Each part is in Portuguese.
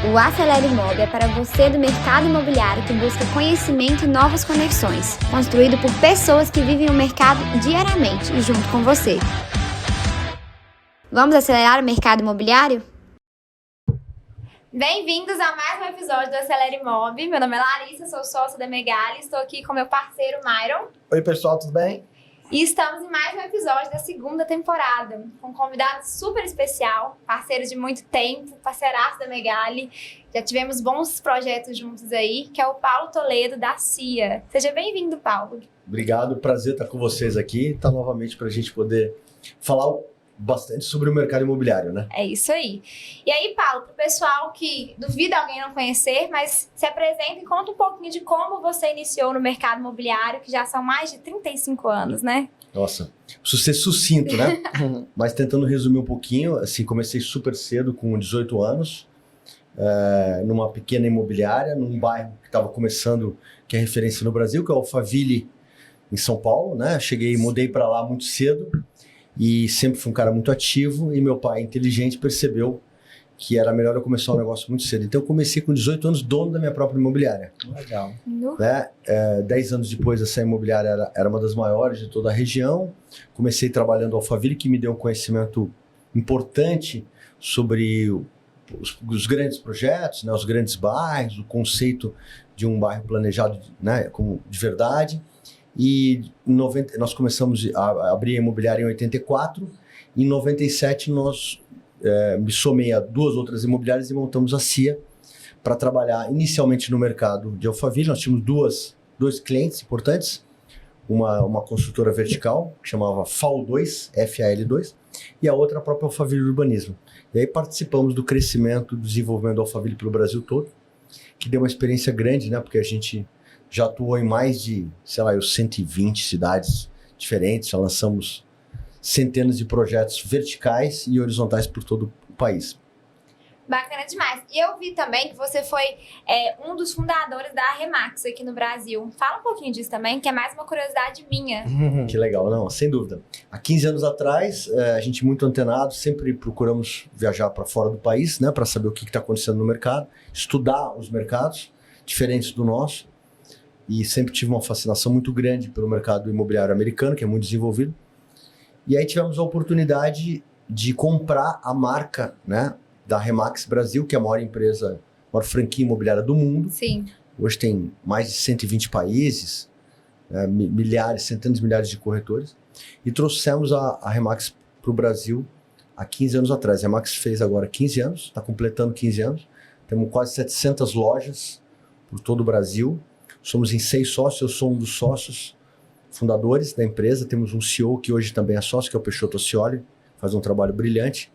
O Acelere Imob é para você do mercado imobiliário que busca conhecimento e novas conexões, construído por pessoas que vivem o mercado diariamente e junto com você. Vamos acelerar o mercado imobiliário? Bem-vindos a mais um episódio do Acelere Imob. Meu nome é Larissa, sou sócia da Megali, estou aqui com meu parceiro Myron. Oi pessoal, tudo bem? E estamos em mais um episódio da segunda temporada, com um convidado super especial, parceiro de muito tempo, parceiraço da Megali. Já tivemos bons projetos juntos aí, que é o Paulo Toledo, da CIA. Seja bem-vindo, Paulo. Obrigado, prazer estar com vocês aqui, novamente para a gente poder falar bastante sobre o mercado imobiliário, né? É isso aí. E aí, Paulo, para o pessoal que duvida alguém não conhecer, mas se apresenta e conta um pouquinho de como você iniciou no mercado imobiliário, que já são mais de 35 anos, né? Nossa, preciso ser sucinto, né? Mas tentando resumir um pouquinho, assim, comecei super cedo, com 18 anos, numa pequena imobiliária, num bairro que estava começando, que é referência no Brasil, que é o Alphaville, em São Paulo, né? Cheguei e mudei para lá muito cedo, e sempre fui um cara muito ativo, e meu pai, inteligente, percebeu que era melhor eu começar um negócio muito cedo. Então eu comecei com 18 anos, dono da minha própria imobiliária. Legal. Né? 10 anos depois, essa imobiliária era uma das maiores de toda a região. Comecei trabalhando no Alphaville, que me deu um conhecimento importante sobre os grandes projetos, né? Os grandes bairros, o conceito de um bairro planejado, né? Como de verdade. E nós começamos a abrir a imobiliária em 84. Em 97, me somei a duas outras imobiliárias e montamos a CIA para trabalhar inicialmente no mercado de Alphaville. Nós tínhamos dois clientes importantes, uma construtora vertical, que chamava FAL2, FAL2, e a outra a própria Alphaville Urbanismo. E aí participamos do crescimento, do desenvolvimento do Alphaville pelo Brasil todo, que deu uma experiência grande, né? Porque a gente já atuou em mais de, 120 cidades diferentes, já lançamos centenas de projetos verticais e horizontais por todo o país. Bacana demais. E eu vi também que você foi um dos fundadores da Remax aqui no Brasil. Fala um pouquinho disso também, que é mais uma curiosidade minha. Que legal, não, sem dúvida. Há 15 anos atrás, a gente muito antenado, sempre procuramos viajar para fora do país, né, para saber o que está acontecendo no mercado, estudar os mercados diferentes do nosso, e sempre tive uma fascinação muito grande pelo mercado imobiliário americano, que é muito desenvolvido. E aí tivemos a oportunidade de comprar a marca, né, da Remax Brasil, que é a maior empresa, a maior franquia imobiliária do mundo. Sim. Hoje tem mais de 120 países, centenas de milhares de corretores. E trouxemos a Remax para o Brasil há 15 anos atrás. A Remax fez agora 15 anos, está completando 15 anos. Temos quase 700 lojas por todo o Brasil. Somos em 6 sócios, eu sou um dos sócios fundadores da empresa. Temos um CEO que hoje também é sócio, que é o Peixoto Oscioli, faz um trabalho brilhante.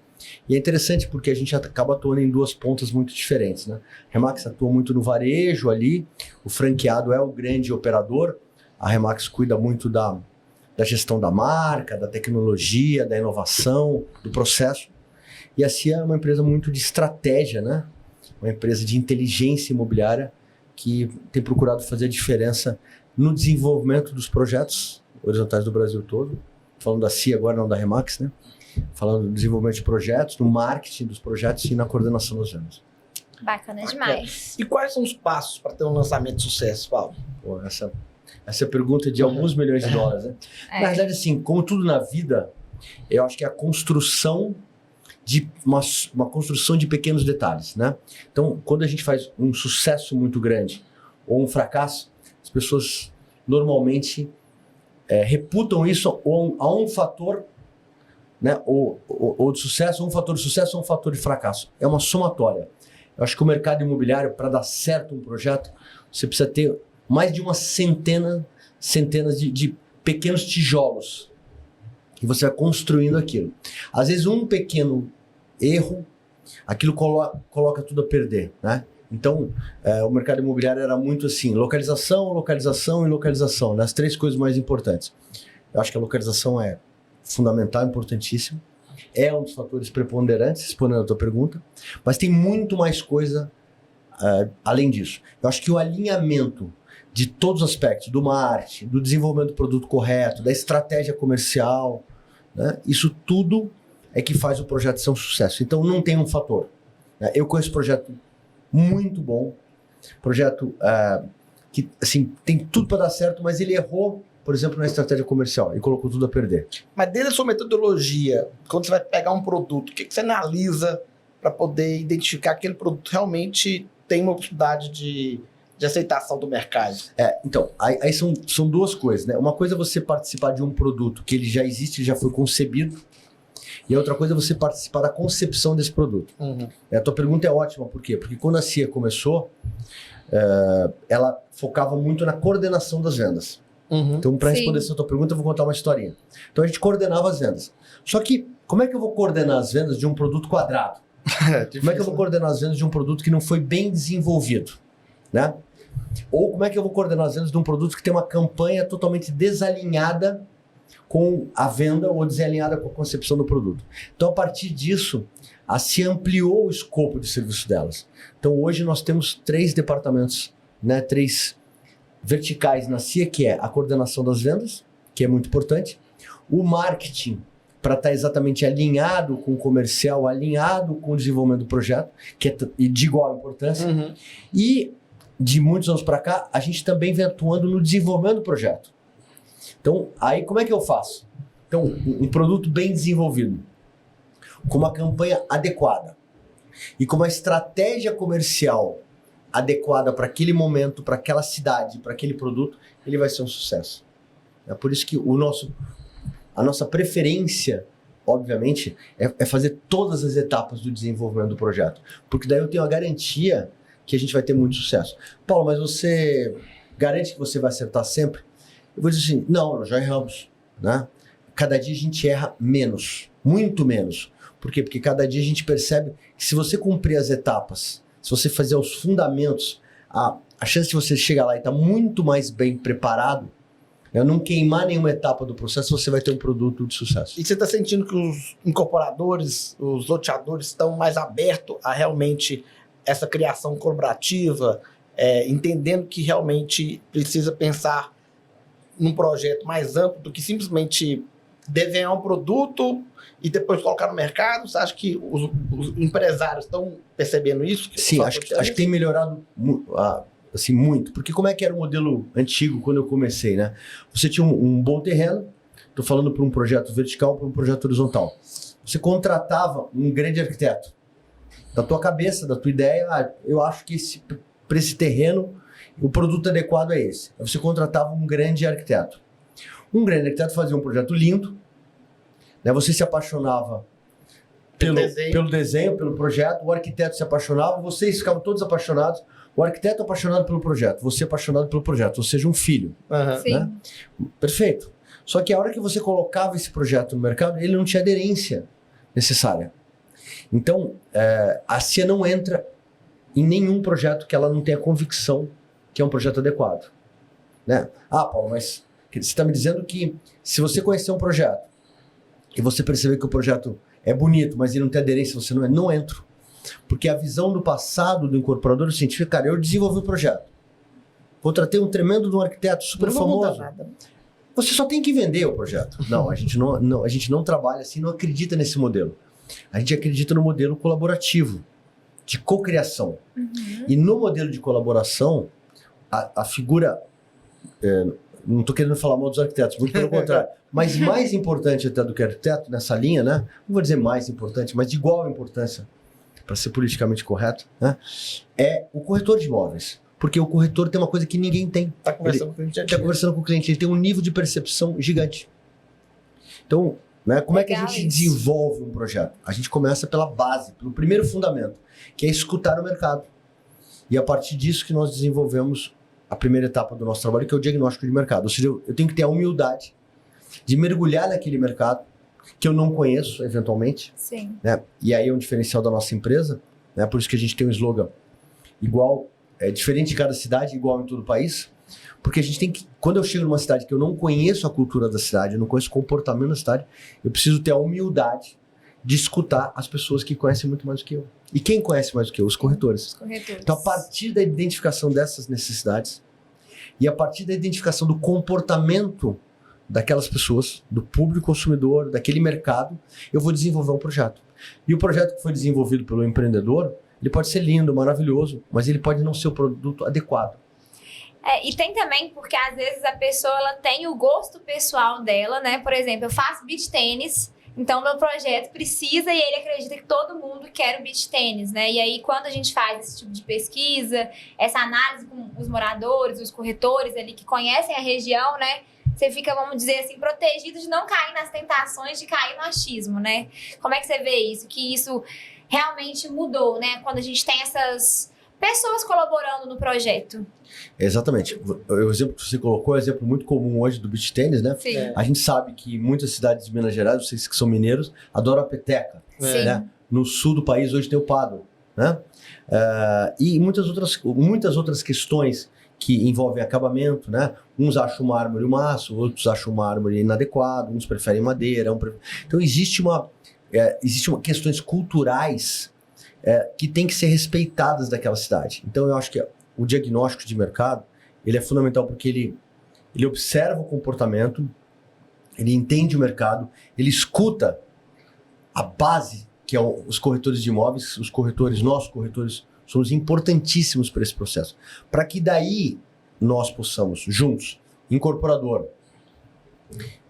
E é interessante porque a gente acaba atuando em duas pontas muito diferentes, né? A Remax atua muito no varejo ali, o franqueado é o grande operador, a Remax cuida muito da gestão da marca, da tecnologia, da inovação, do processo. E a CIA é uma empresa muito de estratégia, né? Uma empresa de inteligência imobiliária que tem procurado fazer a diferença no desenvolvimento dos projetos horizontais do Brasil todo. Falando da CIA agora, não da Remax, né? Falando do desenvolvimento de projetos, do marketing dos projetos e na coordenação dos vendas. Bacana demais. E quais são os passos para ter um lançamento de sucesso, Paulo? Pô, essa pergunta é de alguns milhões de dólares, né? Na verdade, assim, como tudo na vida, eu acho que é a construção de uma construção de pequenos detalhes, né? Então, quando a gente faz um sucesso muito grande ou um fracasso, as pessoas normalmente reputam isso a um fator, né, ou de sucesso, um fator de sucesso ou um fator de fracasso. É uma somatória. Eu acho que o mercado imobiliário, para dar certo um projeto, você precisa ter mais de uma centenas de pequenos tijolos. E você vai construindo aquilo. Às vezes um pequeno erro, aquilo coloca tudo a perder, né? Então, o mercado imobiliário era muito assim, localização, localização e localização, né? As 3 coisas mais importantes. Eu acho que a localização é fundamental, importantíssimo. É um dos fatores preponderantes, respondendo a tua pergunta, mas tem muito mais coisa além disso. Eu acho que o alinhamento de todos os aspectos, do marketing, do desenvolvimento do produto correto, da estratégia comercial, né? Isso tudo é que faz o projeto ser um sucesso. Então não tem um fator, né? Eu conheço projeto muito bom. Projeto que assim, tem tudo para dar certo, mas ele errou, por exemplo, na estratégia comercial e colocou tudo a perder. Mas desde a sua metodologia, quando você vai pegar um produto, o que você analisa para poder identificar que aquele produto realmente tem uma possibilidade de aceitação do mercado? Então, aí são duas coisas, né? Uma coisa é você participar de um produto que ele já existe, já foi concebido, e a outra coisa é você participar da concepção desse produto. A tua pergunta é ótima, por quê? Porque quando a CIA começou, ela focava muito na coordenação das vendas. Então, para responder essa tua pergunta, eu vou contar uma historinha. Então, a gente coordenava as vendas. Só que, como é que eu vou coordenar as vendas de um produto quadrado? Como é que eu vou coordenar as vendas de um produto que não foi bem desenvolvido? Né? Ou como é que eu vou coordenar as vendas de um produto que tem uma campanha totalmente desalinhada com a venda ou desalinhada com a concepção do produto? Então, a partir disso, se ampliou o escopo de serviço delas. Então, hoje nós temos 3 departamentos, né, 3 verticais na CIA, que é a coordenação das vendas, que é muito importante, o marketing, para estar exatamente alinhado com o comercial, alinhado com o desenvolvimento do projeto, que é de igual importância, e de muitos anos para cá, a gente também vem atuando no desenvolvimento do projeto. Então, aí como é que eu faço? Então, um produto bem desenvolvido, com uma campanha adequada e com uma estratégia comercial adequada para aquele momento, para aquela cidade, para aquele produto, ele vai ser um sucesso. É por isso que a nossa preferência, obviamente, é fazer todas as etapas do desenvolvimento do projeto, porque daí eu tenho a garantia que a gente vai ter muito sucesso. Paulo, mas você garante que você vai acertar sempre? Eu vou dizer assim, não, nós já erramos, né? Cada dia a gente erra menos, muito menos. Por quê? Porque cada dia a gente percebe que se você cumprir as etapas, se você fazer os fundamentos, a chance de você chegar lá e estar muito mais bem preparado, né, não queimar nenhuma etapa do processo, você vai ter um produto de sucesso. E você está sentindo que os incorporadores, os loteadores estão mais abertos a realmente essa criação colaborativa, entendendo que realmente precisa pensar num projeto mais amplo do que simplesmente desenhar um produto e depois colocar no mercado? Você acha que os empresários estão percebendo isso? Sim, acho que tem melhorado assim, muito. Porque como é que era o modelo antigo quando eu comecei, né? Você tinha um bom terreno, estou falando para um projeto vertical, para um projeto horizontal. Você contratava um grande arquiteto. Da tua cabeça, da tua ideia, eu acho que para esse terreno, o produto adequado é esse. Aí você contratava um grande arquiteto. Um grande arquiteto fazia um projeto lindo, né? Você se apaixonava pelo desenho, pelo projeto, o arquiteto se apaixonava, vocês ficavam todos apaixonados, o arquiteto apaixonado pelo projeto, você apaixonado pelo projeto, ou seja, um filho. Sim. Né? Perfeito. Só que a hora que você colocava esse projeto no mercado, ele não tinha aderência necessária. Então, a CIA não entra em nenhum projeto que ela não tenha convicção que é um projeto adequado. Né? Paulo, mas você está me dizendo que se você conhecer um projeto e você perceber que o projeto é bonito, mas ele não tem aderência, você não entra. Porque a visão do passado do incorporador é o seguinte, cara, eu desenvolvi o projeto, contratei um tremendo de um arquiteto super famoso. Você só tem que vender o projeto. Não, a gente não trabalha assim, não acredita nesse modelo. A gente acredita no modelo colaborativo, de cocriação. E no modelo de colaboração, a figura... não estou querendo falar mal dos arquitetos, muito pelo contrário. Mas mais importante até do que arquiteto, nessa linha, né? Não vou dizer mais importante, mas de igual importância, para ser politicamente correto, né? É o corretor de imóveis. Porque o corretor tem uma coisa que ninguém tem. Está conversando com o cliente. Está conversando com o cliente, ele tem um nível de percepção gigante. Então, né, como é que a gente desenvolve um projeto? A gente começa pela base, pelo primeiro fundamento, que é escutar o mercado. E a partir disso que nós desenvolvemos a primeira etapa do nosso trabalho, que é o diagnóstico de mercado. Ou seja, eu tenho que ter a humildade de mergulhar naquele mercado que eu não conheço, eventualmente. Sim. Né? E aí é um diferencial da nossa empresa, né? Por isso que a gente tem um slogan igual, diferente em cada cidade, igual em todo o país. Porque a gente tem que, quando eu chego numa cidade que eu não conheço a cultura da cidade, eu não conheço o comportamento da cidade, eu preciso ter a humildade de escutar as pessoas que conhecem muito mais do que eu. E quem conhece mais do que eu? Os corretores. Os corretores. Então, a partir da identificação dessas necessidades e a partir da identificação do comportamento daquelas pessoas, do público consumidor, daquele mercado, eu vou desenvolver um projeto. E o projeto que foi desenvolvido pelo empreendedor, Ele pode ser lindo, maravilhoso, mas ele pode não ser o produto adequado. E tem também, porque às vezes a pessoa ela tem o gosto pessoal dela, né? Por exemplo, eu faço beach tênis, então meu projeto precisa e ele acredita que todo mundo quer o beach tênis, né? E aí quando a gente faz esse tipo de pesquisa, essa análise com os moradores, os corretores ali que conhecem a região, né? Você fica, vamos dizer assim, protegido de não cair nas tentações de cair no achismo, né? Como é que você vê isso? Que isso realmente mudou, né? Quando a gente tem essas pessoas colaborando no projeto. Exatamente. O exemplo que você colocou é um exemplo muito comum hoje do beach tênis, né? Sim. A gente sabe que muitas cidades de Minas Gerais, vocês que são mineiros, adoram a peteca. Sim. Né? No sul do país hoje tem o paddle, né? E muitas outras questões que envolvem acabamento, né? Uns acham mármore um maço, outros acham mármore inadequado, uns preferem madeira. Então existe questões culturais que têm que ser respeitadas daquela cidade. Então eu acho que o diagnóstico de mercado ele é fundamental porque ele observa o comportamento, ele entende o mercado, ele escuta a base, que é os corretores de imóveis, nossos corretores, somos importantíssimos para esse processo. Para que daí nós possamos, juntos, incorporador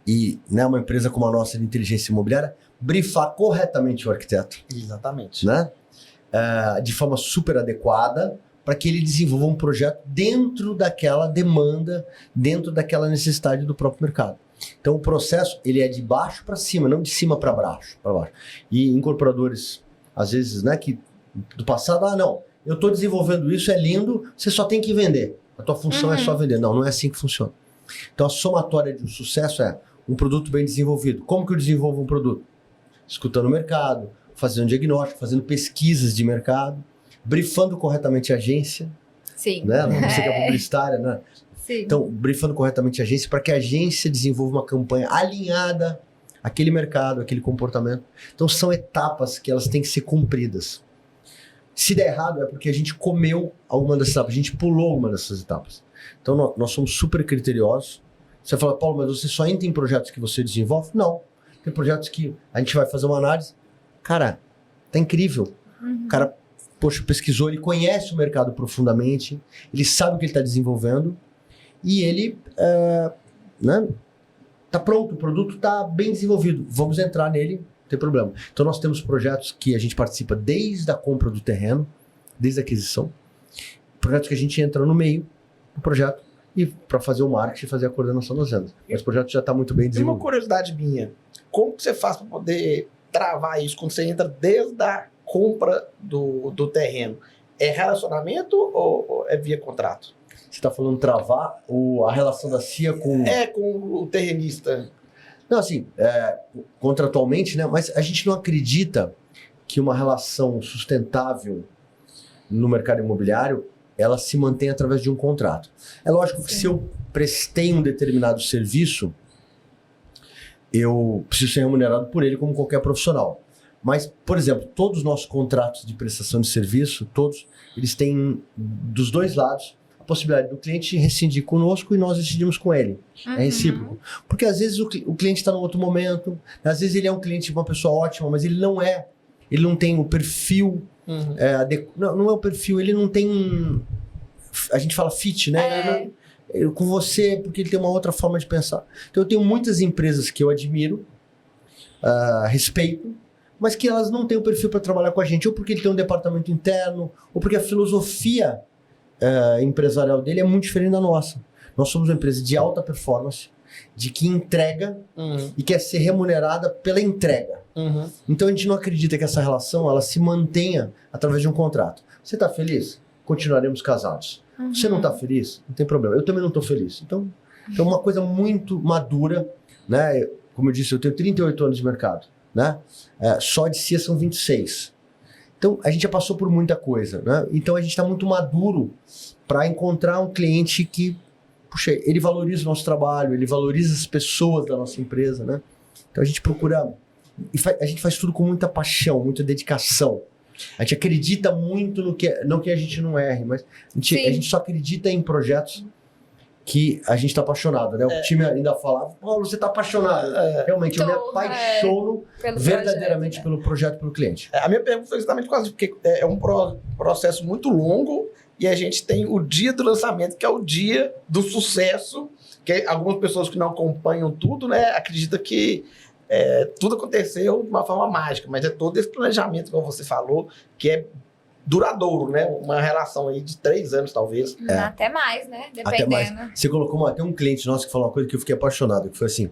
e uma empresa como a nossa de inteligência imobiliária, brifar corretamente o arquiteto. Exatamente. Né? De forma super adequada, para que ele desenvolva um projeto dentro daquela demanda, dentro daquela necessidade do próprio mercado. Então o processo ele é de baixo para cima, não de cima para baixo. E incorporadores, às vezes, né, que do passado, não, eu estou desenvolvendo isso, é lindo, você só tem que vender. A tua função é só vender. Não, não é assim que funciona. Então a somatória de um sucesso é um produto bem desenvolvido. Como que eu desenvolvo um produto? Escutando o mercado, fazendo diagnóstico, fazendo pesquisas de mercado, brifando corretamente a agência. Sim. Né? Você que é publicitária, né? Sim. Então, brifando corretamente a agência para que a agência desenvolva uma campanha alinhada àquele mercado, àquele comportamento. Então, são etapas que elas têm que ser cumpridas. Se der errado, é porque a gente comeu alguma dessas etapas, a gente pulou alguma dessas etapas. Então, nós somos super criteriosos. Você fala, Paulo, mas você só entra em projetos que você desenvolve? Não. Tem projetos que a gente vai fazer uma análise. Cara, tá incrível. O cara, poxa, pesquisou, ele conhece o mercado profundamente, ele sabe o que ele está desenvolvendo e ele tá pronto, o produto está bem desenvolvido. Vamos entrar nele, não tem problema. Então nós temos projetos que a gente participa desde a compra do terreno, desde a aquisição, projetos que a gente entra no meio do projeto e para fazer o marketing e fazer a coordenação das vendas. Mas o projeto já está muito bem E uma desenvolvido. curiosidade minha, como que você faz para poder travar isso quando você entra desde a compra do terreno? É relacionamento ou é via contrato? Você está falando travar a relação da CIA com... Com o terrenista. Não, assim, contratualmente, né? Mas a gente não acredita que uma relação sustentável no mercado imobiliário ela se mantém através de um contrato. É lógico que se eu prestei um determinado serviço, eu preciso ser remunerado por ele como qualquer profissional. Mas, por exemplo, todos os nossos contratos de prestação de serviço, todos, eles têm dos dois lados a possibilidade do cliente rescindir conosco e nós decidimos com ele. É recíproco. Porque às vezes o cliente está num outro momento, às vezes ele é um cliente, uma pessoa ótima, mas ele não tem o perfil, não é o perfil, ele não tem, a gente fala fit, né? Com você, porque ele tem uma outra forma de pensar. Então eu tenho muitas empresas que eu admiro, respeito, mas que elas não têm o perfil para trabalhar com a gente, ou porque ele tem um departamento interno, ou porque a filosofia empresarial dele é muito diferente da nossa. Nós somos uma empresa de alta performance, de que entrega e quer ser remunerada pela entrega. Então a gente não acredita que essa relação ela se mantenha através de um contrato. Você está feliz? Continuaremos casados. Você não está feliz? Não tem problema. Eu também não estou feliz. Então é uma coisa muito madura, né? Como eu disse, eu tenho 38 anos de mercado, né? Só de CIA são 26. Então a gente já passou por muita coisa, né? Então a gente está muito maduro para encontrar um cliente que, puxa, ele valoriza o nosso trabalho, ele valoriza as pessoas da nossa empresa, né? Então a gente procura, a gente faz tudo com muita paixão, muita dedicação. A gente acredita muito no que, não que a gente não erre, mas a gente só acredita em projetos que a gente está apaixonado, né? O time ainda falava, Paulo, você está apaixonado. Realmente, eu me apaixono verdadeiramente pelo projeto, pelo cliente. A minha pergunta foi exatamente quase porque é um processo muito longo e a gente tem o dia do lançamento, que é o dia do sucesso, que algumas pessoas que não acompanham tudo, né, acreditam que tudo aconteceu de uma forma mágica, mas é todo esse planejamento, como você falou, que é duradouro, né? Uma relação aí de 3 anos, talvez. Até mais, né? Dependendo. Até mais. Você colocou até um cliente nosso que falou uma coisa que eu fiquei apaixonado, que foi assim,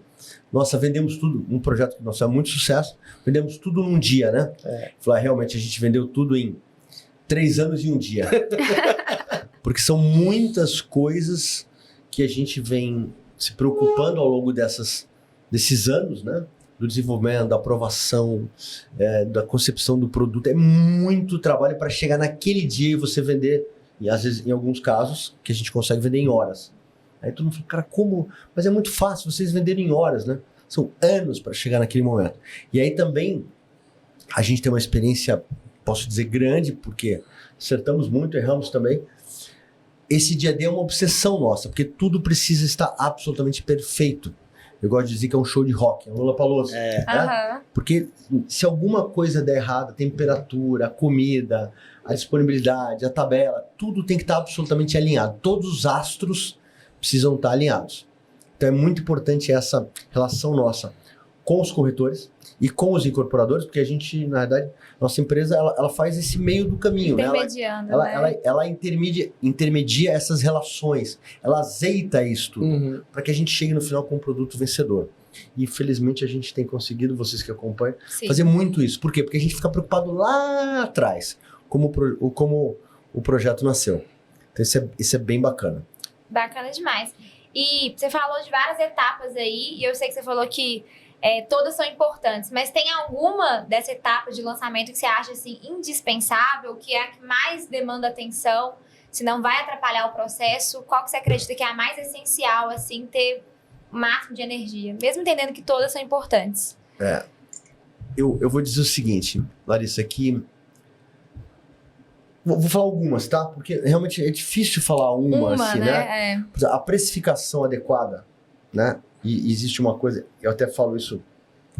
nossa, vendemos tudo, um projeto que nosso é muito sucesso, vendemos tudo num dia, né? Falei, realmente, a gente vendeu tudo em 3 anos e 1 dia. Porque são muitas coisas que a gente vem se preocupando ao longo desses anos, né? Do desenvolvimento, da aprovação, da concepção do produto. É muito trabalho para chegar naquele dia e você vender, e às vezes, em alguns casos, que a gente consegue vender em horas. Aí todo mundo fala, cara, como? Mas é muito fácil vocês venderem em horas, né? São anos para chegar naquele momento. E aí também, a gente tem uma experiência, posso dizer, grande, porque acertamos muito, erramos também. Esse dia D é uma obsessão nossa, porque tudo precisa estar absolutamente perfeito. Eu gosto de dizer que é um show de rock, é um Lollapalooza. Porque se alguma coisa der errado, a temperatura, a comida, a disponibilidade, a tabela, tudo tem que estar absolutamente alinhado. Todos os astros precisam estar alinhados. Então é muito importante essa relação nossa com os corretores e com os incorporadores, porque a gente, na verdade, nossa empresa, ela faz esse meio do caminho. Intermediando, ela intermedia essas relações, ela azeita isto para que a gente chegue no final com um produto vencedor. E felizmente a gente tem conseguido, vocês que acompanham, fazer muito isso. Por quê? Porque a gente fica preocupado lá atrás, como o projeto nasceu. Então isso é bem bacana. Bacana demais. E você falou de várias etapas aí, e eu sei que você falou que todas são importantes, mas tem alguma dessa etapa de lançamento que você acha assim, indispensável, que é a que mais demanda atenção, se não vai atrapalhar o processo? Qual que você acredita que é a mais essencial, assim, ter o máximo de energia, mesmo entendendo que todas são importantes? Eu vou dizer o seguinte, Larissa, que vou falar algumas, tá? Porque realmente é difícil falar uma assim, né? A precificação adequada, né? E existe uma coisa, eu até falo isso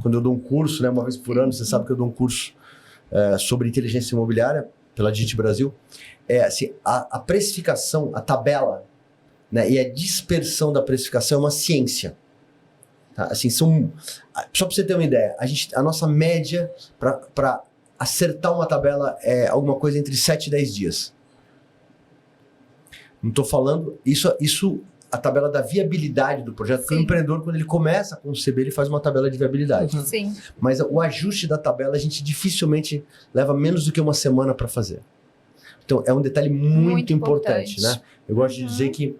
quando eu dou um curso, né? Uma vez por ano, você sabe que eu dou um curso sobre inteligência imobiliária pela Digit Brasil. Assim, a precificação, a tabela, né? E a dispersão da precificação é uma ciência. Tá? Assim, só para você ter uma ideia, a nossa média para acertar uma tabela é alguma coisa entre 7 e 10 dias. Não estou falando... Isso a tabela da viabilidade do projeto, porque o empreendedor, quando ele começa a conceber, ele faz uma tabela de viabilidade. Sim. Mas o ajuste da tabela, a gente dificilmente leva menos do que uma semana para fazer. Então, é um detalhe muito importante, né? Eu gosto de dizer que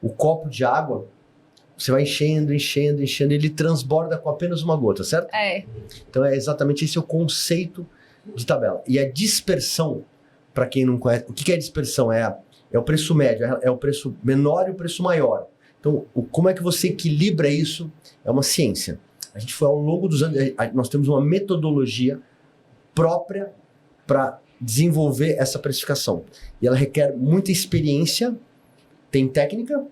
o copo de água, você vai enchendo, enchendo, enchendo, e ele transborda com apenas uma gota, certo? Então, é exatamente esse o conceito de tabela. E a dispersão, para quem não conhece, o que é dispersão? É o preço médio, é o preço menor e o preço maior. Então, como é que você equilibra isso? É uma ciência. A gente foi ao longo dos anos, nós temos uma metodologia própria para desenvolver essa precificação. E ela requer muita experiência, tem técnica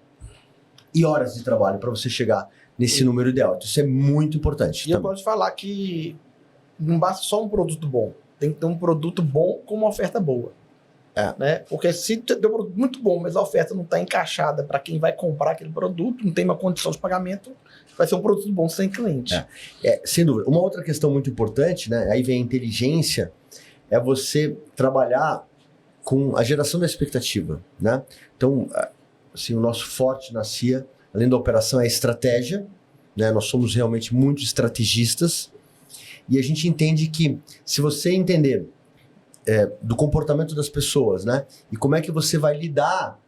e horas de trabalho para você chegar nesse número ideal. Então, isso é muito importante. E eu gosto de falar que não basta só um produto bom. Tem que ter um produto bom com uma oferta boa. Né? Porque se tem um produto muito bom, mas a oferta não está encaixada para quem vai comprar aquele produto, não tem uma condição de pagamento, vai ser um produto bom sem cliente. Sem dúvida. Uma outra questão muito importante, né? Aí vem a inteligência, é você trabalhar com a geração da expectativa, né? Então, assim, o nosso forte na CIA, além da operação, é a estratégia, né? Nós somos realmente muito estrategistas e a gente entende que se você entender do comportamento das pessoas, né? E como é que você vai lidar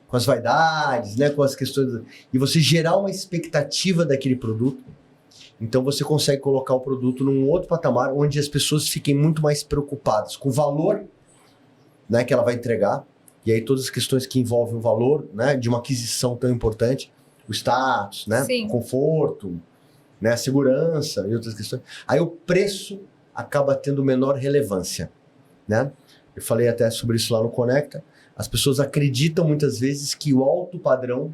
com as vaidades, né? Com as questões... E você gerar uma expectativa daquele produto. Então você consegue colocar o produto num outro patamar, onde as pessoas fiquem muito mais preocupadas com o valor, né? Que ela vai entregar. E aí todas as questões que envolvem o valor, né? De uma aquisição tão importante. O status, né? O conforto, né? A segurança e outras questões. Aí o preço acaba tendo menor relevância. Né? Eu falei até sobre isso lá no Conecta. As pessoas acreditam muitas vezes que o alto padrão,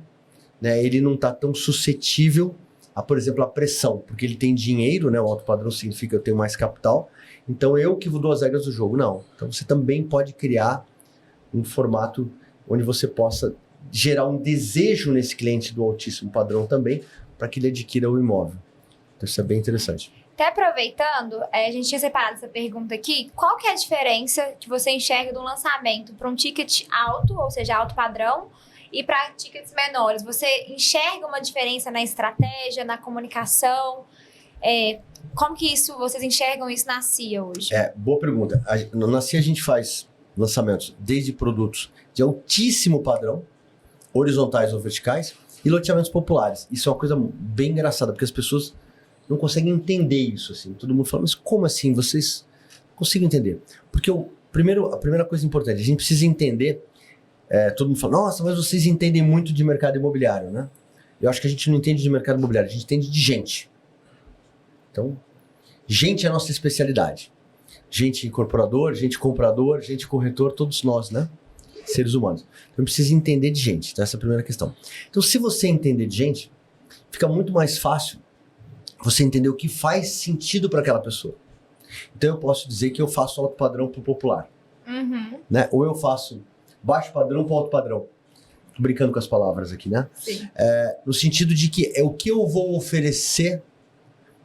né, ele não está tão suscetível a, por exemplo, a pressão, porque ele tem dinheiro, né, o alto padrão significa que eu tenho mais capital, então eu que vou dar as regras do jogo. Não. Então você também pode criar um formato onde você possa gerar um desejo nesse cliente do altíssimo padrão também, para que ele adquira o imóvel. Então isso é bem interessante. Até aproveitando, a gente tinha separado essa pergunta aqui, qual que é a diferença que você enxerga do lançamento para um ticket alto, ou seja, alto padrão, e para tickets menores? Você enxerga uma diferença na estratégia, na comunicação? Como que vocês enxergam isso na CIA hoje? Boa pergunta. Na CIA a gente faz lançamentos desde produtos de altíssimo padrão, horizontais ou verticais, e loteamentos populares. Isso é uma coisa bem engraçada, porque as pessoas não conseguem entender isso, assim. Todo mundo fala, mas como assim? Vocês conseguem entender? Porque a primeira coisa importante, a gente precisa entender, todo mundo fala, nossa, mas vocês entendem muito de mercado imobiliário, né? Eu acho que a gente não entende de mercado imobiliário, a gente entende de gente. Então, gente é a nossa especialidade. Gente incorporador, gente comprador, gente corretor, todos nós, né? Seres humanos. Então, precisa entender de gente, então essa é a primeira questão. Então, se você entender de gente, fica muito mais fácil você entender o que faz sentido para aquela pessoa. Então eu posso dizer que eu faço alto padrão para o popular. Uhum. Né? Ou eu faço baixo padrão para alto padrão. Tô brincando com as palavras aqui, né? Sim. No sentido de que é o que eu vou oferecer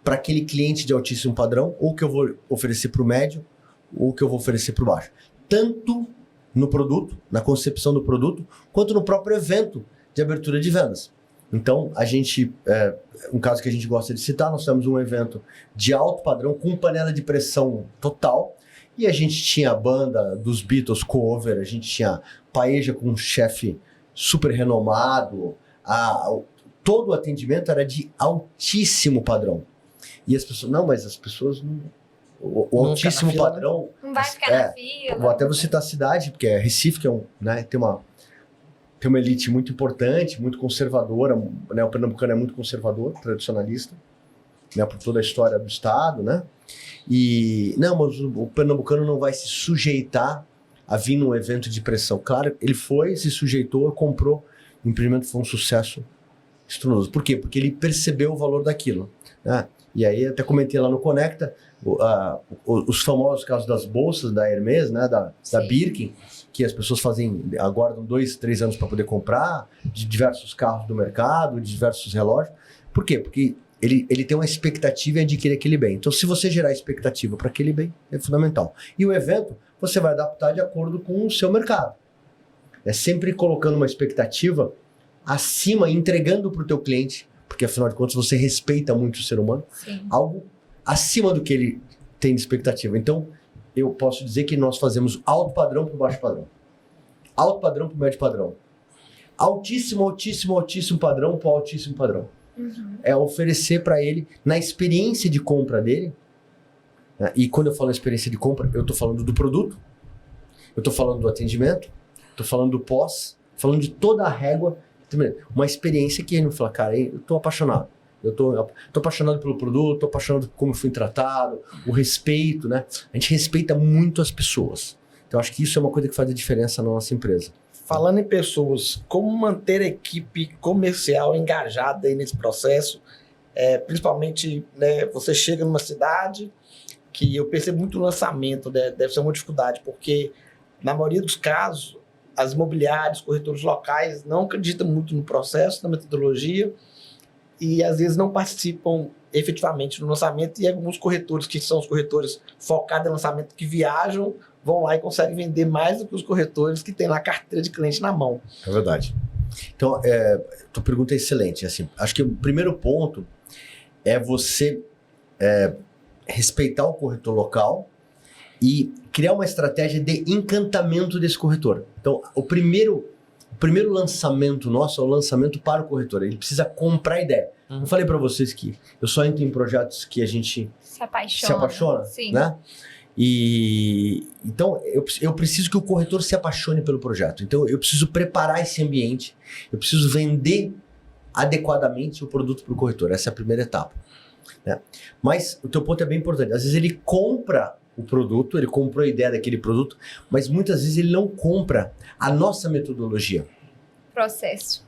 para aquele cliente de altíssimo padrão, ou que eu vou oferecer para o médio, ou que eu vou oferecer para o baixo. Tanto no produto, na concepção do produto, quanto no próprio evento de abertura de vendas. Então, a gente, um caso que a gente gosta de citar, nós temos um evento de alto padrão com panela de pressão total, e a gente tinha a banda dos Beatles cover, a gente tinha paeja com um chefe super renomado, todo o atendimento era de altíssimo padrão. E as pessoas, não, mas as pessoas não... O altíssimo padrão... Não vai ficar na fila. Vou até você citar a cidade, porque é Recife, que é tem uma elite muito importante, muito conservadora, né? O pernambucano é muito conservador, tradicionalista, né? Por toda a história do estado, né? E, não, mas o pernambucano não vai se sujeitar a vir num evento de pressão. Claro, ele se sujeitou, comprou, o empreendimento foi um sucesso estrondoso. Por quê? Porque ele percebeu o valor daquilo, né? E aí, até comentei lá no Conecta, os famosos casos das bolsas da Hermès, né? Da Birkin, que as pessoas aguardam 2, 3 anos para poder comprar, de diversos carros do mercado, de diversos relógios. Por quê? Porque ele tem uma expectativa em adquirir aquele bem. Então, se você gerar expectativa para aquele bem, é fundamental. E o evento, você vai adaptar de acordo com o seu mercado. É sempre colocando uma expectativa acima, entregando para o teu cliente, porque afinal de contas você respeita muito o ser humano, Sim. algo acima do que ele tem de expectativa. Então, eu posso dizer que nós fazemos alto padrão para o baixo padrão. Alto padrão para o médio padrão. Altíssimo, altíssimo, altíssimo padrão para o altíssimo padrão. Uhum. É oferecer para ele, na experiência de compra dele, né? E quando eu falo experiência de compra, eu estou falando do produto, eu estou falando do atendimento, estou falando do pós, falando de toda a régua, uma experiência que ele não fala, cara, eu estou apaixonado. Eu tô apaixonado pelo produto, tô apaixonado por como fui tratado, o respeito, né? A gente respeita muito as pessoas. Então, acho que isso é uma coisa que faz a diferença na nossa empresa. Falando em pessoas, como manter a equipe comercial engajada aí nesse processo? Principalmente, né, você chega numa cidade que eu percebo muito o lançamento, né, deve ser uma dificuldade, porque na maioria dos casos, as imobiliárias, corretores locais não acreditam muito no processo, na metodologia, e às vezes não participam efetivamente no lançamento, e alguns corretores, que são os corretores focados em lançamento, que viajam, vão lá e conseguem vender mais do que os corretores que têm lá a carteira de cliente na mão. É verdade. Então, tua pergunta é excelente. Assim, acho que o primeiro ponto é você respeitar o corretor local e criar uma estratégia de encantamento desse corretor. Então, o primeiro lançamento nosso é o lançamento para o corretor. Ele precisa comprar a ideia. Eu falei para vocês que eu só entro em projetos que a gente se apaixona, Sim. Né? E então eu preciso que o corretor se apaixone pelo projeto. Então eu preciso preparar esse ambiente, eu preciso vender adequadamente o produto para o corretor. Essa é a primeira etapa, né? Mas o teu ponto é bem importante. Às vezes ele compra o produto, ele comprou a ideia daquele produto, mas muitas vezes ele não compra a nossa metodologia. Processo.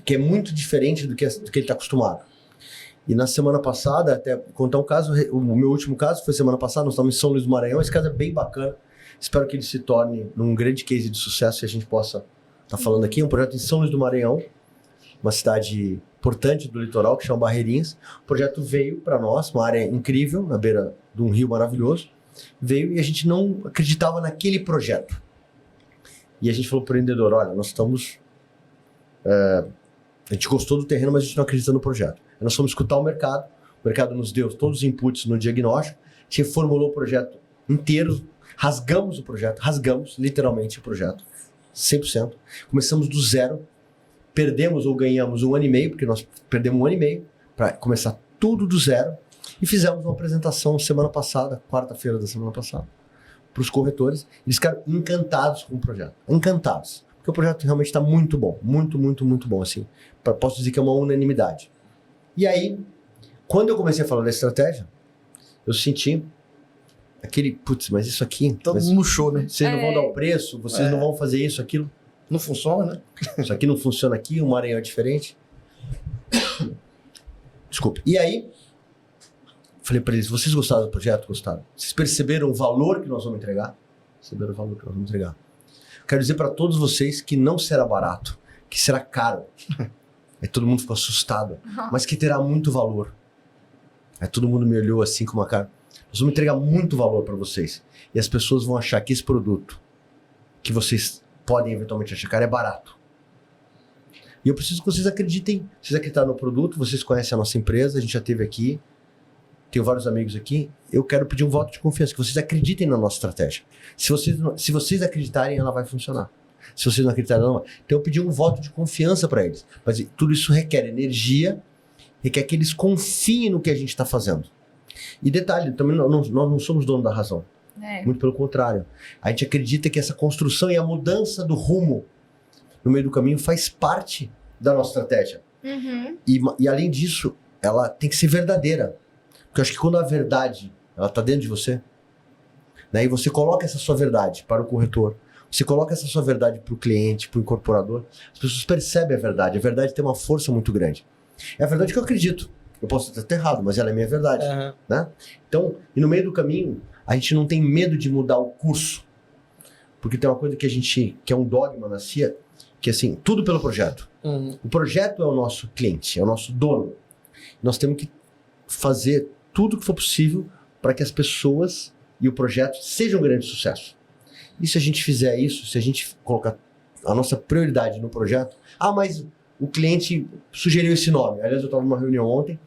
que é muito diferente do que ele está acostumado. E na semana passada, até contar um caso, o meu último caso foi semana passada, nós estávamos em São Luís do Maranhão, esse caso é bem bacana, espero que ele se torne um grande case de sucesso e a gente possa estar falando aqui, um projeto em São Luís do Maranhão, uma cidade importante do litoral que chama Barreirinhas. O projeto veio para nós, uma área incrível, na beira de um rio maravilhoso, veio e a gente não acreditava naquele projeto. E a gente falou para o empreendedor, olha, nós estamos... a gente gostou do terreno, mas a gente não acredita no projeto. Aí nós fomos escutar o mercado nos deu todos os inputs no diagnóstico, a gente reformulou o projeto inteiro, rasgamos literalmente o projeto, 100%. Começamos do zero, perdemos ou ganhamos 1 ano e meio, porque nós perdemos 1 ano e meio para começar tudo do zero, e fizemos uma apresentação semana passada, quarta-feira da semana passada, para os corretores. Eles ficaram encantados com o projeto, encantados. Porque o projeto realmente está muito bom, muito bom, assim. Posso dizer que é uma unanimidade. E aí, quando eu comecei a falar da estratégia, eu senti aquele, putz, mas isso aqui... Todo mundo murchou, né? Vocês não vão dar o preço, vocês não vão fazer isso, aquilo. Não funciona, né? Isso aqui não funciona aqui, o Maranhão é diferente. Desculpa. E aí, falei para eles, vocês gostaram do projeto? Gostaram? Vocês perceberam o valor que nós vamos entregar? Perceberam o valor que nós vamos entregar. Quero dizer para todos vocês que não será barato, que será caro. Aí todo mundo ficou assustado, mas que terá muito valor. Aí todo mundo me olhou assim com uma cara. Nós vamos entregar muito valor para vocês. E as pessoas vão achar que esse produto, que vocês podem eventualmente achar caro, é barato. E eu preciso que vocês acreditem. Vocês acreditarem no produto, vocês conhecem a nossa empresa, a gente já esteve aqui. Tenho vários amigos aqui. Eu quero pedir um voto de confiança, que vocês acreditem na nossa estratégia. Se vocês acreditarem, ela vai funcionar. Se vocês não acreditarem, não vai. Então eu pedi um voto de confiança para eles. Mas tudo isso requer energia, requer que eles confiem no que a gente está fazendo. E detalhe, também nós não somos donos da razão. Muito pelo contrário. A gente acredita que essa construção e a mudança do rumo no meio do caminho faz parte da nossa estratégia. Uhum. E além disso, ela tem que ser verdadeira. Porque eu acho que quando a verdade ela está dentro de você, né, e você coloca essa sua verdade para o corretor, você coloca essa sua verdade para o cliente, para o incorporador, as pessoas percebem a verdade. A verdade tem uma força muito grande. É a verdade que eu acredito. Eu posso estar errado, mas ela é minha verdade. Uhum. Né? Então, e no meio do caminho, a gente não tem medo de mudar o curso. Porque tem uma coisa que é um dogma na CIA, que é assim, tudo pelo projeto. Uhum. O projeto é o nosso cliente, é o nosso dono. Nós temos que fazer tudo que for possível para que as pessoas e o projeto sejam um grande sucesso. E se a gente fizer isso, se a gente colocar a nossa prioridade no projeto... mas o cliente sugeriu esse nome. Aliás, eu estava numa reunião ontem,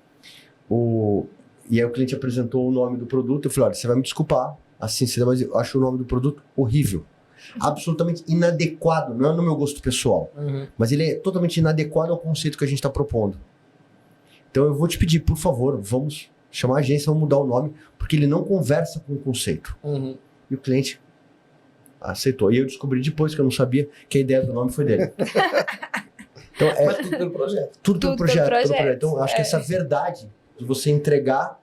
e aí o cliente apresentou o nome do produto. Eu falei, olha, você vai me desculpar, assim, mas eu acho o nome do produto horrível. Absolutamente inadequado, não é no meu gosto pessoal, mas ele é totalmente inadequado ao conceito que a gente está propondo. Então eu vou te pedir, por favor, vamos chamar a agência, vamos mudar o nome, porque ele não conversa com o conceito. E o cliente aceitou. E eu descobri depois, que eu não sabia, que a ideia do nome foi dele. Então, mas tudo pelo projeto. Tudo pelo projeto. Então, eu acho que essa verdade de você entregar,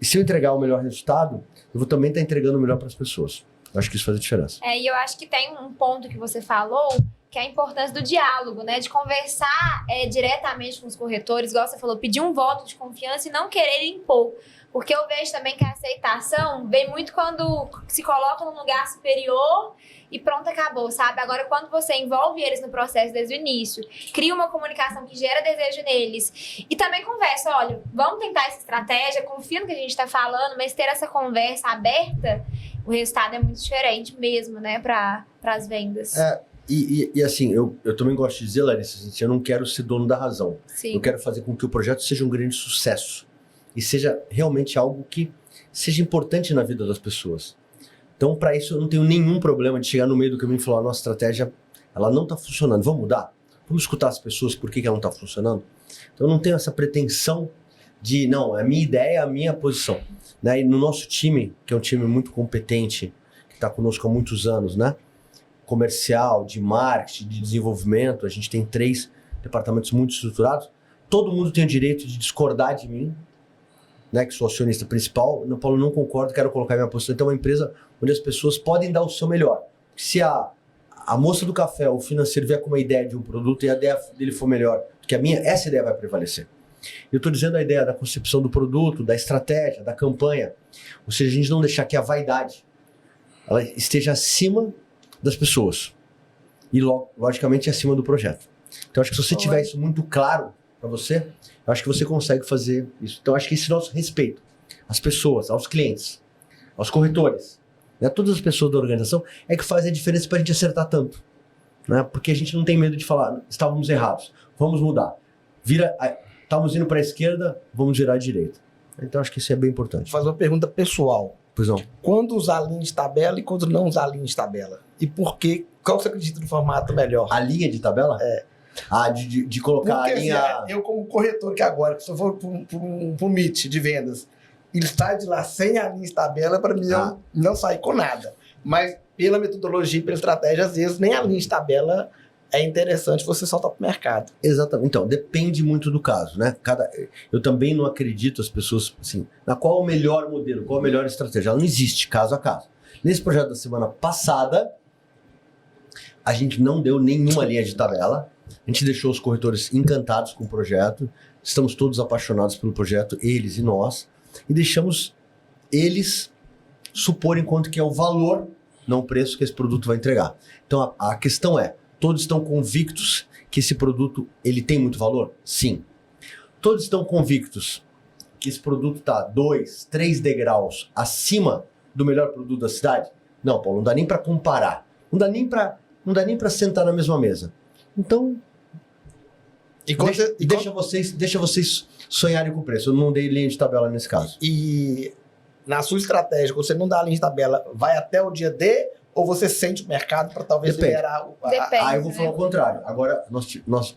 se eu entregar o melhor resultado, eu vou também estar entregando o melhor para as pessoas. Eu acho que isso faz a diferença. E eu acho que tem um ponto que você falou, que é a importância do diálogo, né? De conversar diretamente com os corretores, igual você falou, pedir um voto de confiança e não querer impor. Porque eu vejo também que a aceitação vem muito quando se coloca num lugar superior e pronto, acabou, sabe? Agora, quando você envolve eles no processo desde o início, cria uma comunicação que gera desejo neles e também conversa, olha, vamos tentar essa estratégia, confia no que a gente tá falando, mas ter essa conversa aberta, o resultado é muito diferente mesmo, né, para as vendas. E assim, eu também gosto de dizer, Larissa, assim, eu não quero ser dono da razão. Sim. Eu quero fazer com que o projeto seja um grande sucesso e seja realmente algo que seja importante na vida das pessoas. Então, para isso, eu não tenho nenhum problema de chegar no meio do caminho e falar, a nossa estratégia, ela não está funcionando, vamos mudar? Vamos escutar as pessoas por que ela não está funcionando? Então, eu não tenho essa pretensão de, não, a minha ideia é a minha posição. Né? E no nosso time, que é um time muito competente, que está conosco há muitos anos, né? Comercial, de marketing, de desenvolvimento, a gente tem 3 departamentos muito estruturados, todo mundo tem o direito de discordar de mim, né, que sou acionista principal. Não, Paulo, não concordo, quero colocar minha posição. Então é uma empresa onde as pessoas podem dar o seu melhor. Se a a moça do café, o financeiro, vier com uma ideia de um produto e a ideia dele for melhor que a minha, essa ideia vai prevalecer. Eu estou dizendo a ideia da concepção do produto, da estratégia, da campanha. Ou seja, a gente não deixar que a vaidade ela esteja acima das pessoas. E, logicamente, acima do projeto. Então, acho que se você tiver isso muito claro para você, eu acho que você consegue fazer isso. Então, acho que esse nosso respeito às pessoas, aos clientes, aos corretores, né, todas as pessoas da organização, é que faz a diferença para a gente acertar tanto. Né? Porque a gente não tem medo de falar, estávamos errados, vamos mudar. Estamos indo para a esquerda, vamos virar à direita. Então, acho que isso é bem importante. Vou fazer uma pergunta pessoal. Pois não. Quando usar linha de tabela e quando não usar linha de tabela? E por quê? Qual você acredita no formato melhor? A linha de tabela? De colocar porque, a linha... Assim, eu como corretor que agora, que se eu for para um Meet de vendas, ele sai de lá sem a linha de tabela, para mim não sair com nada. Mas pela metodologia e pela estratégia, às vezes nem a linha de tabela é interessante você soltar para o mercado. Exatamente. Então, depende muito do caso, né? Eu também não acredito as pessoas, assim, na qual o melhor modelo, qual a melhor estratégia. Ela não existe, caso a caso. Nesse projeto da semana passada, a gente não deu nenhuma linha de tabela. A gente deixou os corretores encantados com o projeto. Estamos todos apaixonados pelo projeto, eles e nós. E deixamos eles suporem quanto que é o valor, não o preço que esse produto vai entregar. Então, a questão é, todos estão convictos que esse produto ele tem muito valor? Sim. Todos estão convictos que esse produto está 2, 3 degraus acima do melhor produto da cidade? Não, Paulo, não dá nem para comparar. Não dá nem para sentar na mesma mesa. Então, deixa vocês sonharem com o preço. Eu não dei linha de tabela nesse caso. E na sua estratégia, você não dá a linha de tabela, vai até o dia D? Ou você sente o mercado para talvez liberar o... Depende, eu vou falar o contrário. Agora,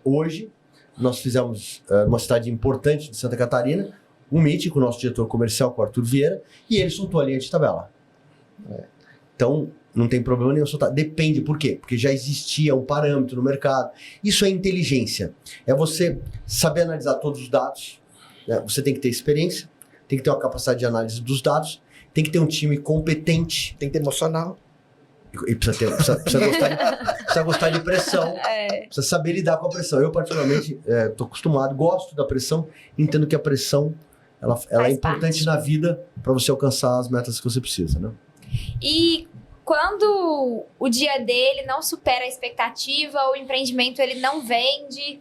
hoje, nós fizemos numa cidade importante de Santa Catarina, um meeting com o nosso diretor comercial, com o Arthur Vieira, e ele soltou a linha de tabela. Então, não tem problema nenhum soltar. Depende, por quê? Porque já existia um parâmetro no mercado. Isso é inteligência. É você saber analisar todos os dados, né? Você tem que ter experiência, tem que ter uma capacidade de análise dos dados, tem que ter um time competente, tem que ter emocional. E precisa gostar de pressão, precisa saber lidar com a pressão. Eu, particularmente, estou acostumado, gosto da pressão, entendo que a pressão ela é importante na vida para você alcançar as metas que você precisa, né? E quando o dia dele não supera a expectativa, o empreendimento ele não vende,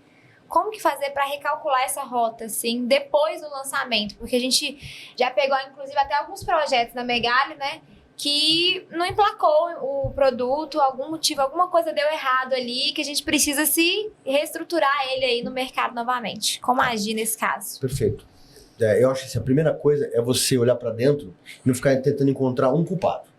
como que fazer para recalcular essa rota, assim, depois do lançamento? Porque a gente já pegou, inclusive, até alguns projetos na Megali, né? Que não emplacou o produto, algum motivo, alguma coisa deu errado ali, que a gente precisa se reestruturar ele aí no mercado novamente. Como agir nesse caso? Perfeito. Eu acho que assim, a primeira coisa é você olhar para dentro e não ficar tentando encontrar um culpado.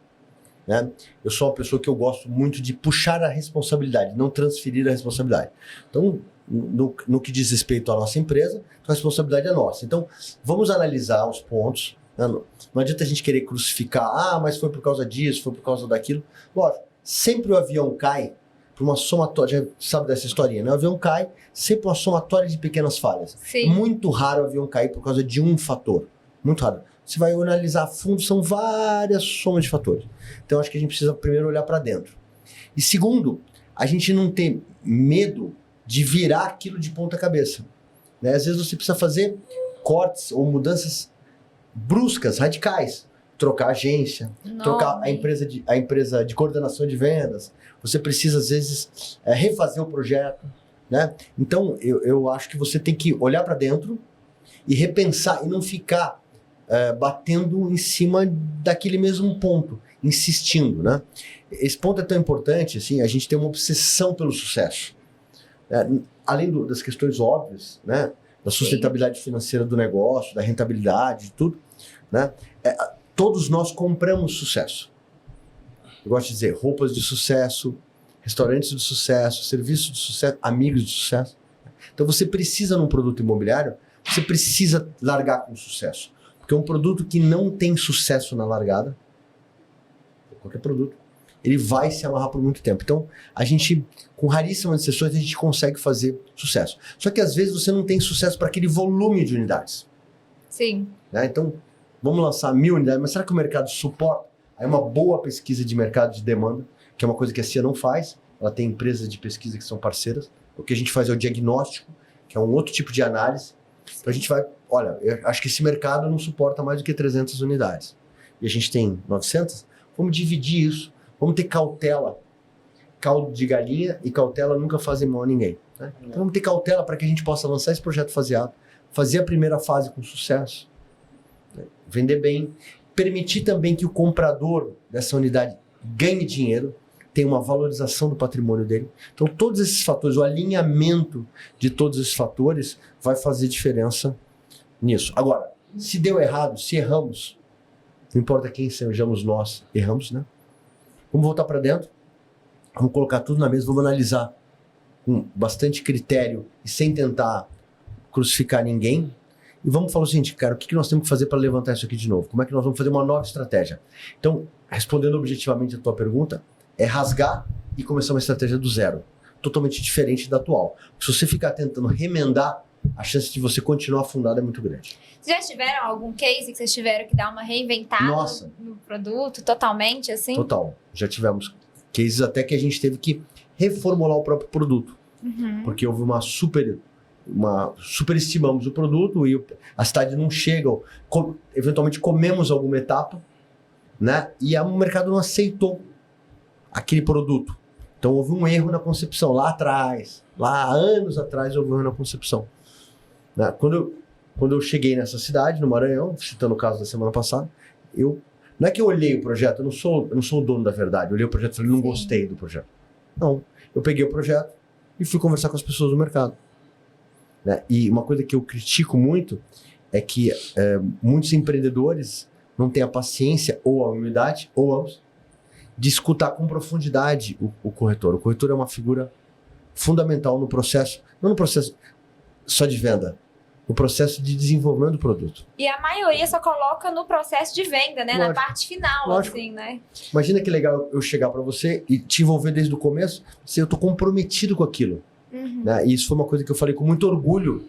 Né? Eu sou uma pessoa que eu gosto muito de puxar a responsabilidade, não transferir a responsabilidade. Então, no que diz respeito à nossa empresa, a responsabilidade é nossa. Então, vamos analisar os pontos. Não adianta a gente querer crucificar, mas foi por causa disso, foi por causa daquilo. Lógico, sempre o avião cai por uma somatória, já sabe dessa historinha, né? O avião cai sempre uma somatória de pequenas falhas. Sim. Muito raro o avião cair por causa de um fator. Muito raro. Você vai analisar a fundo, são várias somas de fatores. Então, acho que a gente precisa primeiro olhar para dentro. E segundo, a gente não ter medo de virar aquilo de ponta cabeça. Né? Às vezes você precisa fazer cortes ou mudanças bruscas, radicais. Trocar agência, trocar a empresa de coordenação de vendas. Você precisa, às vezes, refazer o projeto. Né? Então, eu acho que você tem que olhar para dentro e repensar e não ficar batendo em cima daquele mesmo ponto, insistindo. Né? Esse ponto é tão importante, assim, a gente tem uma obsessão pelo sucesso. Além das questões óbvias, né? Da sustentabilidade financeira do negócio, da rentabilidade, de tudo, né? Todos nós compramos sucesso. Eu gosto de dizer roupas de sucesso, restaurantes de sucesso, serviços de sucesso, amigos de sucesso. Então você precisa, num produto imobiliário, você precisa largar com sucesso. Porque um produto que não tem sucesso na largada, qualquer produto, ele vai se amarrar por muito tempo. Então, a gente, com raríssimas exceções, a gente consegue fazer sucesso. Só que às vezes você não tem sucesso para aquele volume de unidades. Sim. Né? Então, vamos lançar 1000 unidades, mas será que o mercado suporta? Aí uma boa pesquisa de mercado de demanda, que é uma coisa que a CIA não faz, ela tem empresas de pesquisa que são parceiras. O que a gente faz é o diagnóstico, que é um outro tipo de análise. Então a gente vai, olha, eu acho que esse mercado não suporta mais do que 300 unidades. E a gente tem 900, vamos dividir isso, vamos ter cautela. Caldo de galinha e cautela nunca fazem mal a ninguém. Né? Então vamos ter cautela para que a gente possa lançar esse projeto faseado, fazer a primeira fase com sucesso, né? Vender bem, permitir também que o comprador dessa unidade ganhe dinheiro, tenha uma valorização do patrimônio dele. Então todos esses fatores, o alinhamento de todos esses fatores vai fazer diferença nisso. Agora, se deu errado, se erramos, não importa quem sejamos nós, erramos, né? Vamos voltar para dentro. Vamos colocar tudo na mesa, vamos analisar com bastante critério e sem tentar crucificar ninguém. E vamos falar o seguinte, cara, o que nós temos que fazer para levantar isso aqui de novo? Como é que nós vamos fazer uma nova estratégia? Então, respondendo objetivamente a tua pergunta, é rasgar e começar uma estratégia do zero. Totalmente diferente da atual. Se você ficar tentando remendar, a chance de você continuar afundado é muito grande. Vocês já tiveram algum case que vocês tiveram que dar uma reinventada no produto, totalmente, assim? Total. Já tivemos cases até que a gente teve que reformular o próprio produto. Porque houve superestimamos o produto e a cidade não chega, eventualmente comemos alguma etapa, né? E o mercado não aceitou aquele produto. Então houve um erro na concepção lá atrás, lá há anos atrás houve um erro na concepção. Né? Quando eu cheguei nessa cidade, no Maranhão, citando o caso da semana passada, não é que eu olhei o projeto, eu não sou o dono da verdade. Eu olhei o projeto e falei, não gostei do projeto. Não, eu peguei o projeto e fui conversar com as pessoas do mercado. Né? E uma coisa que eu critico muito é que muitos empreendedores não têm a paciência ou a humildade, ou ambos, de escutar com profundidade o corretor. O corretor é uma figura fundamental no processo, não no processo só de venda, no processo de desenvolvimento do produto. E a maioria só coloca no processo de venda, né? Lógico. Na parte final, Lógico. assim, né? Imagina que legal eu chegar para você e te envolver desde o começo, eu tô comprometido com aquilo. Né? E isso foi uma coisa que eu falei com muito orgulho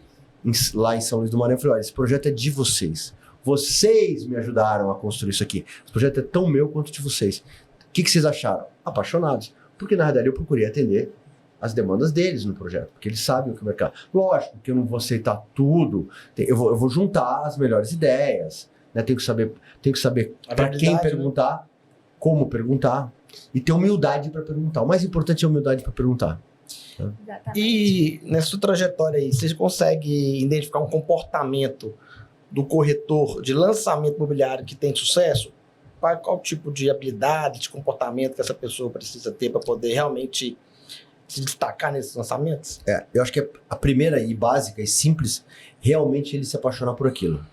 lá em São Luís do Maranhão. Eu falei, olha, esse projeto é de vocês. Vocês me ajudaram a construir isso aqui. Esse projeto é tão meu quanto de vocês. O que vocês acharam? Apaixonados. Porque, na verdade, eu procurei atender as demandas deles no projeto. Porque eles sabem o que o mercado... Lógico que eu não vou aceitar tudo. Eu vou juntar as melhores ideias. Né? Tenho que saber para quem perguntar, né? Como perguntar. E ter humildade para perguntar. O mais importante é a humildade para perguntar. Exatamente. E nessa sua trajetória aí, você consegue identificar um comportamento do corretor de lançamento imobiliário que tem sucesso? Qual tipo de habilidade, de comportamento que essa pessoa precisa ter para poder realmente se destacar nesses lançamentos? Eu acho que a primeira e básica e simples, realmente ele se apaixonar por aquilo.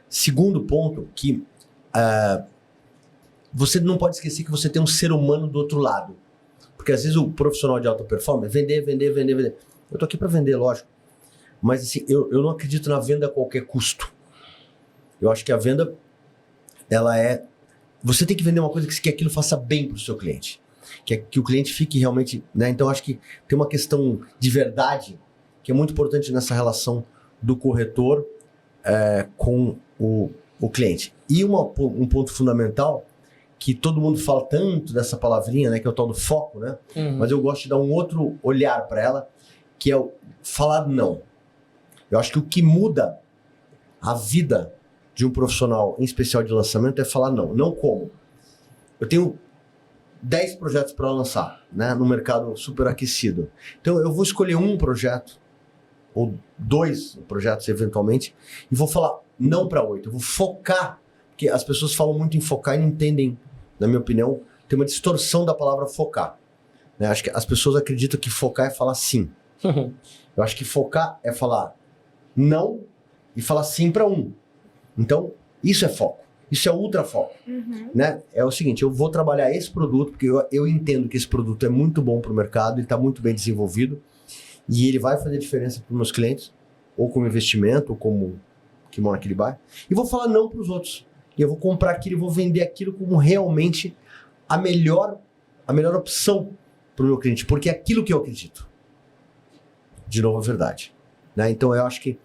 Segundo ponto, que você não pode esquecer que você tem um ser humano do outro lado. Porque às vezes o profissional de alta performance, vender. Eu tô aqui para vender, lógico. Mas assim, eu não acredito na venda a qualquer custo. Eu acho que a venda, ela é... Você tem que vender uma coisa que aquilo faça bem para o seu cliente. Que o cliente fique realmente... Né? Então, eu acho que tem uma questão de verdade que é muito importante nessa relação do corretor com o cliente. E um ponto fundamental, que todo mundo fala tanto dessa palavrinha, né, que é o tal do foco, né? Mas eu gosto de dar um outro olhar para ela, que é o falar não. Eu acho que o que muda a vida de um profissional, em especial de lançamento, é falar não. Não como? Eu tenho 10 projetos para lançar, né, no mercado super aquecido. Então eu vou escolher um projeto, ou 2 projetos eventualmente, e vou falar não para 8. Eu vou focar, porque as pessoas falam muito em focar e não entendem, na minha opinião, tem uma distorção da palavra focar. Né? Acho que as pessoas acreditam que focar é falar sim. Eu acho que focar é falar não e falar sim para um. Então, isso é foco. Isso é ultra foco. Né? É o seguinte, eu vou trabalhar esse produto, porque eu entendo que esse produto é muito bom para o mercado, ele está muito bem desenvolvido, e ele vai fazer diferença para os meus clientes, ou como investimento, ou como que mora naquele bairro. E vou falar não para os outros. E eu vou comprar aquilo e vou vender aquilo como realmente a melhor opção para o meu cliente, porque é aquilo que eu acredito. De novo, a verdade. Né? Então, eu acho que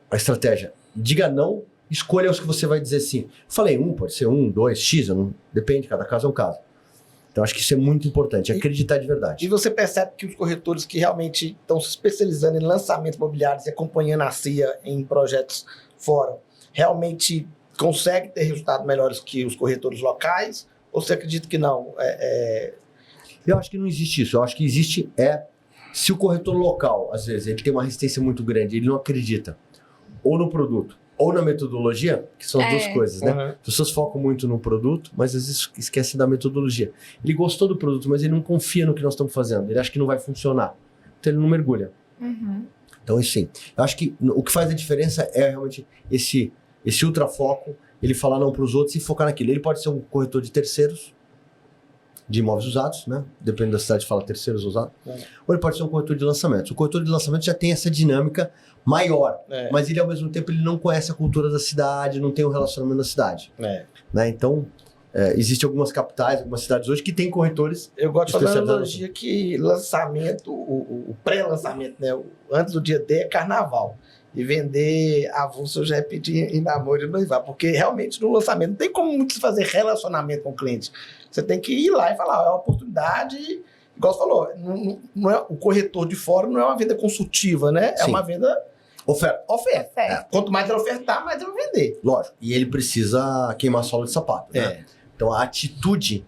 a estratégia, diga não, escolha os que você vai dizer sim. Falei pode ser 1, 2, X, depende, cada caso é um caso. Então, acho que isso é muito importante, acreditar de verdade. E você percebe que os corretores que realmente estão se especializando em lançamentos imobiliários e acompanhando a CIA em projetos fora, realmente conseguem ter resultados melhores que os corretores locais? Ou você acredita que não? Eu acho que não existe isso. Eu acho que existe se o corretor local, às vezes, ele tem uma resistência muito grande, ele não acredita ou no produto ou na metodologia, que são as duas coisas, né? As pessoas focam muito no produto, mas às vezes esquecem da metodologia. Ele gostou do produto, mas ele não confia no que nós estamos fazendo. Ele acha que não vai funcionar. Então ele não mergulha. Então, isso sim. Eu acho que o que faz a diferença é realmente esse ultrafoco, ele falar não para os outros e focar naquilo. Ele pode ser um corretor de terceiros, de imóveis usados, né? Depende da cidade, fala terceiros usados. Ou ele pode ser um corretor de lançamentos. O corretor de lançamentos já tem essa dinâmica maior, mas ele, ao mesmo tempo, ele não conhece a cultura da cidade, não tem um relacionamento da cidade. Né? Então, existem algumas capitais, algumas cidades hoje que têm corretores. Eu gosto de fazer uma analogia que lançamento, o pré-lançamento, né? Antes do dia D é carnaval. E vender avulso eu já é pedir em namoro e noivar, porque realmente no lançamento não tem como muito se fazer relacionamento com o cliente. Você tem que ir lá e falar, é uma oportunidade, igual você falou, não é, o corretor de fora não é uma venda consultiva, né? É uma venda oferta. Quanto mais ele ofertar, mais ele vai vender. Lógico. E ele precisa queimar sola de sapato, né? Então a atitude,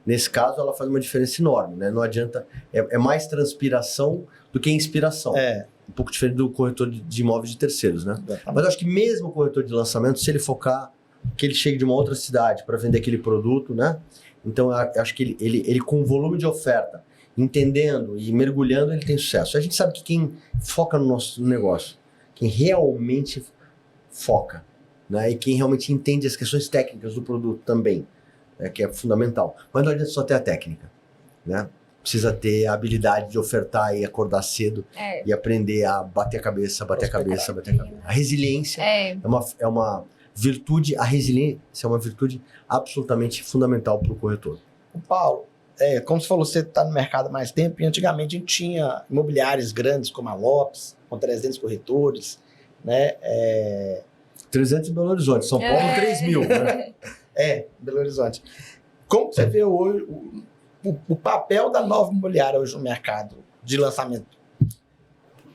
nesse caso, ela faz uma diferença enorme, né? Não adianta, é mais transpiração do que inspiração. Um pouco diferente do corretor de imóveis de terceiros, né? Mas eu acho que mesmo o corretor de lançamento, se ele focar que ele chegue de uma outra cidade para vender aquele produto, né? Então, eu acho que ele com o volume de oferta, entendendo e mergulhando, ele tem sucesso. A gente sabe que quem foca no nosso negócio, quem realmente foca, né? E quem realmente entende as questões técnicas do produto também, né? Que é fundamental. Mas não adianta só ter a técnica, né? Precisa ter a habilidade de ofertar e acordar cedo e aprender a bater a cabeça. A resiliência é uma virtude, a resiliência é uma virtude absolutamente fundamental para o corretor. Paulo, como você falou, você está no mercado há mais tempo e antigamente a gente tinha imobiliários grandes como a Lopes, com 300 corretores, né? 300 em Belo Horizonte, São Paulo 3.000, né? Belo Horizonte. Como você vê hoje o papel da nova imobiliária hoje no mercado de lançamento?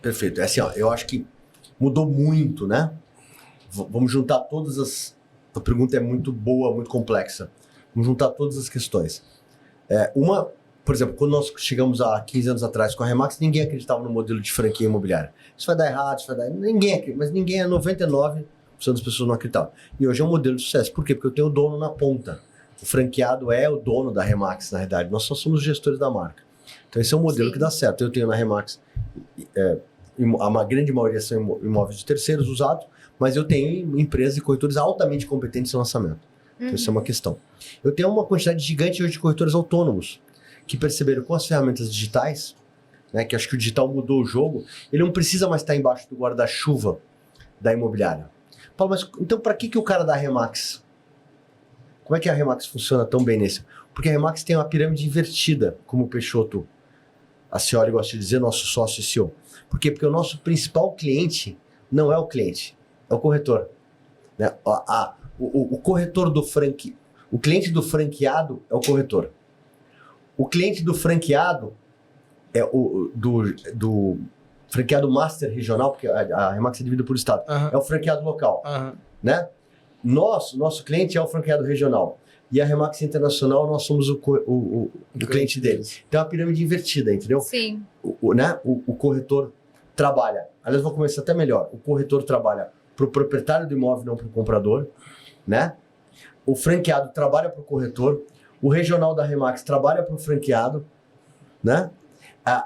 Perfeito. Assim, eu acho que mudou muito, né? Vamos juntar todas as... A pergunta é muito boa, muito complexa. Vamos juntar todas as questões. Por exemplo, quando nós chegamos há 15 anos atrás com a Remax, ninguém acreditava no modelo de franquia imobiliária. Isso vai dar errado, isso vai dar... Ninguém acredita, mas ninguém, 99% das pessoas não acreditavam. E hoje é um modelo de sucesso. Por quê? Porque eu tenho o dono na ponta. O franqueado é o dono da Remax, na realidade. Nós só somos gestores da marca. Então, esse é um modelo que dá certo. Eu tenho na Remax, a grande maioria são imóveis de terceiros usados, mas eu tenho empresas e corretores altamente competentes em lançamento. Então, isso é uma questão. Eu tenho uma quantidade gigante hoje de corretores autônomos que perceberam com as ferramentas digitais, né, que acho que o digital mudou o jogo, ele não precisa mais estar embaixo do guarda-chuva da imobiliária. Paulo, mas então para que o cara da Remax... Como é que a Remax funciona tão bem nisso? Porque a Remax tem uma pirâmide invertida, como o Peixoto, a Cioli gosta de dizer, nosso sócio e CEO. Por quê? Porque o nosso principal cliente não é o cliente, é o corretor. Né? O corretor do o cliente do franqueado é o corretor. O cliente do franqueado é do franqueado master regional, porque a Remax é dividida por estado, é o franqueado local. Né? Nosso cliente é o franqueado regional. E a Remax Internacional, nós somos o cliente deles. Então é uma pirâmide invertida, entendeu? Sim. O corretor trabalha. Aliás, vou começar até melhor. O corretor trabalha para o proprietário do imóvel, não para o comprador. Né? O franqueado trabalha para o corretor. O regional da Remax trabalha para o franqueado. Né?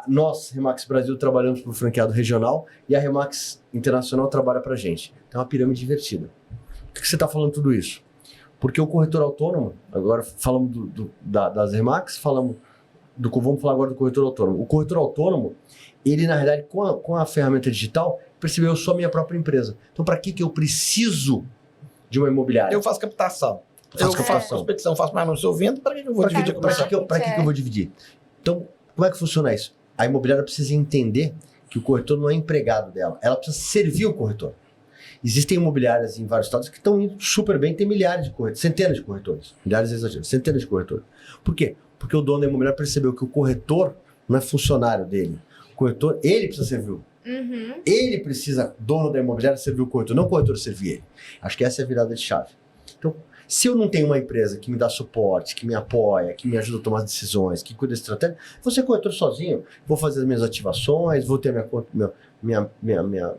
Nós, Remax Brasil, trabalhamos para o franqueado regional. E a Remax Internacional trabalha para a gente. Então é uma pirâmide invertida. Por que você está falando tudo isso? Porque o corretor autônomo, agora falamos das Remax, vamos falar agora do corretor autônomo. O corretor autônomo, ele na realidade, com a ferramenta digital, percebeu, eu sou a minha própria empresa. Então, para que eu preciso de uma imobiliária? Eu faço captação. Eu faço prospecção, faço mais anúncio, eu vendo, para que eu vou dividir a captação? Para que eu vou dividir? Então, como é que funciona isso? A imobiliária precisa entender que o corretor não é empregado dela, ela precisa servir o corretor. Existem imobiliárias em vários estados que estão indo super bem, tem milhares de corretores, centenas de corretores. Milhares é exagero, centenas de corretores. Por quê? Porque o dono da imobiliária percebeu que o corretor não é funcionário dele. O corretor, ele precisa servir. Ele precisa, dono da imobiliária, servir o corretor, não o corretor servir ele. Acho que essa é a virada de chave. Então, se eu não tenho uma empresa que me dá suporte, que me apoia, que me ajuda a tomar decisões, que cuida da estratégia, vou ser corretor sozinho, vou fazer as minhas ativações, vou ter minha